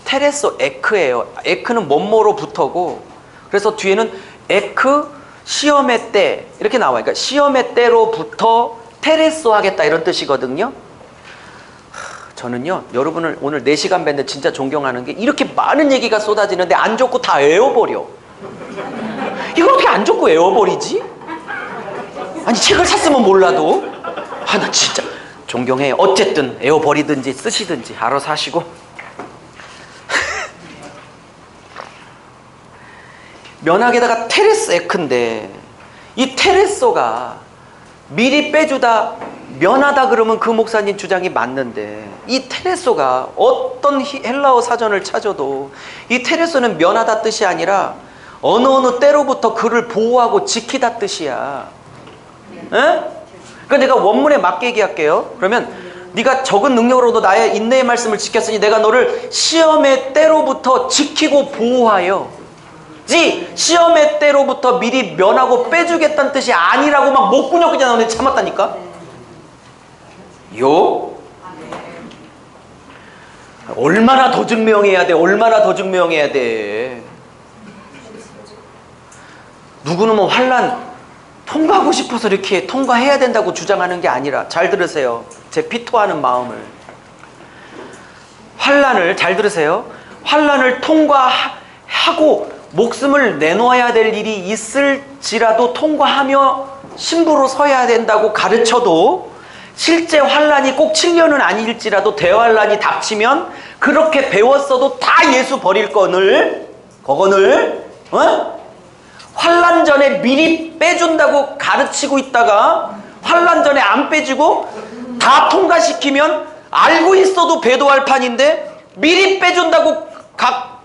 테레소 에크예요. 에크는 뭐뭐로부터고, 그래서 뒤에는 에크 시험의 때 이렇게 나와요. 그러니까 시험의 때로부터 테레소 하겠다 이런 뜻이거든요. 저는요, 여러분을 오늘 4시간 뵀는데 진짜 존경하는 게 이렇게 많은 얘기가 쏟아지는데 안 적고 다 외워버려. 이걸 어떻게 안 적고 외워버리지? 아니 책을 샀으면 몰라도. 나 진짜 존경해요. 어쨌든 외워버리든지 쓰시든지 알아서 하시고. 면학에다가 테레스 에크인데 이 테레소가 미리 빼주다 면하다 그러면 그 목사님 주장이 맞는데, 이 테레소가 어떤 헬라어 사전을 찾아도 이 테레소는 면하다 뜻이 아니라 어느 때로부터 그를 보호하고 지키다 뜻이야. 에? 그러니까 내가 원문에 맞게 얘기할게요. 그러면 네가 적은 능력으로도 나의 인내의 말씀을 지켰으니 내가 너를 시험의 때로부터 지키고 보호하여. 지 시험의 때로부터 미리 면하고 빼주겠다는 뜻이 아니라고 막 목구녕 그냥 나오는데 참았다니까. 요? 얼마나 더 증명해야 돼? 얼마나 더 증명해야 돼? 누구는 뭐 환난 통과하고 싶어서 이렇게 통과해야 된다고 주장하는 게 아니라, 잘 들으세요. 제 피토하는 마음을. 환난을, 잘 들으세요. 환난을 통과하고 목숨을 내놓아야 될 일이 있을지라도 통과하며 신부로 서야 된다고 가르쳐도, 실제 환난이 꼭 7년은 아닐지라도 대환난이 닥치면 그렇게 배웠어도 다 예수 버릴 거늘, 그거늘, 환난 전에 미리 빼준다고 가르치고 있다가 환난 전에 안 빼주고 다 통과시키면 알고 있어도 배도할 판인데, 미리 빼준다고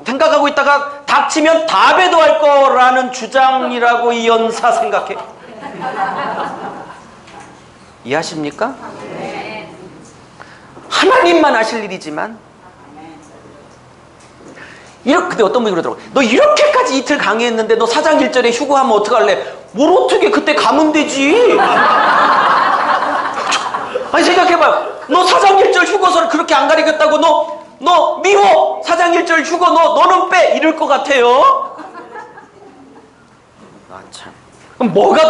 생각하고 있다가 닥치면 다 배도할 거라는 주장이라고 이 연사 생각해. 이해하십니까? 하나님만 아실 일이지만, 근데 어떤 분이 그러더라고. 너 이렇게까지 이틀 강의했는데 너 사장 일절에 휴고하면 어떡할래? 뭘 어떻게, 그때 가면 되지. 아니 생각해봐요. 너 사장 일절 휴고서를 그렇게 안 가리겠다고 너 미워. 사장 일절 휴고 너는 빼. 이럴 것 같아요. 아 참. 그럼 뭐가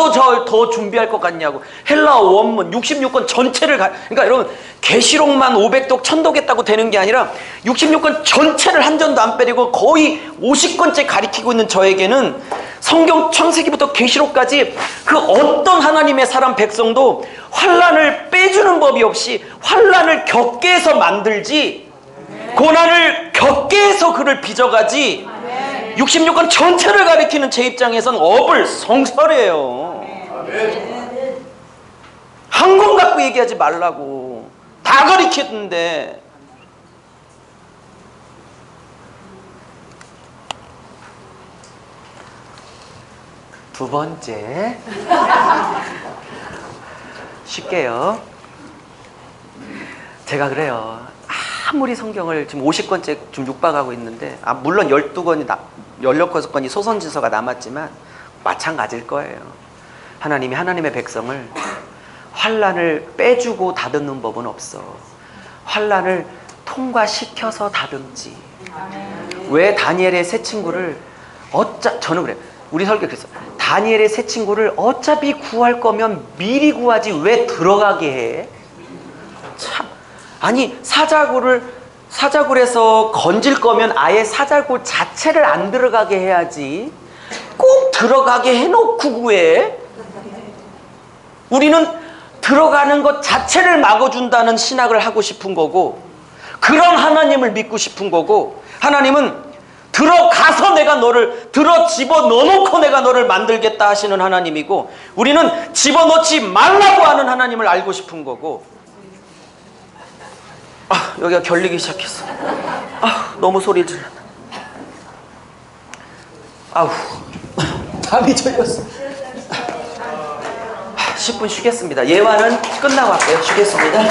더 준비할 것 같냐고. 헬라어 원문 66권 전체를 그러니까 여러분, 계시록만 500독 1000독 했다고 되는 게 아니라 66권 전체를 한 전도 안 빼리고 거의 50권째 가리키고 있는 저에게는 성경 창세기부터 계시록까지 그 어떤 하나님의 사람 백성도 환난을 빼주는 법이 없이 환난을 겪게 해서 만들지, 고난을 겪게 해서 그를 빚어가지, 66권 전체를 가리키는 제 입장에선 어불성설이에요. 한 권 갖고 얘기하지 말라고. 다 가리켰는데. 두 번째. 쉽게요. 제가 그래요. 아무리 성경을 지금 50권째 좀 육박하고 있는데, 물론 12권이 16권이 소선지서가 남았지만 마찬가지일 거예요. 하나님이 하나님의 백성을 환난을 빼주고 다듬는 법은 없어. 환난을 통과시켜서 다듬지. 왜 다니엘의 세 친구를 저는 그래요. 우리 설교 그랬어. 다니엘의 세 친구를 어차피 구할 거면 미리 구하지 왜 들어가게 해? 참. 아니 사자굴에서 건질 거면 아예 사자굴 자체를 안 들어가게 해야지. 꼭 들어가게 해놓고 구해. 우리는 들어가는 것 자체를 막아준다는 신학을 하고 싶은 거고, 그런 하나님을 믿고 싶은 거고, 하나님은 들어가서 내가 너를 집어넣어놓고 내가 너를 만들겠다 하시는 하나님이고, 우리는 집어넣지 말라고 하는 하나님을 알고 싶은 거고. 여기가 결리기 시작했어. 너무 소리 질렀다. 담이 절렸어. 10분 쉬겠습니다. 예화는 끝나고 할게요. 쉬겠습니다.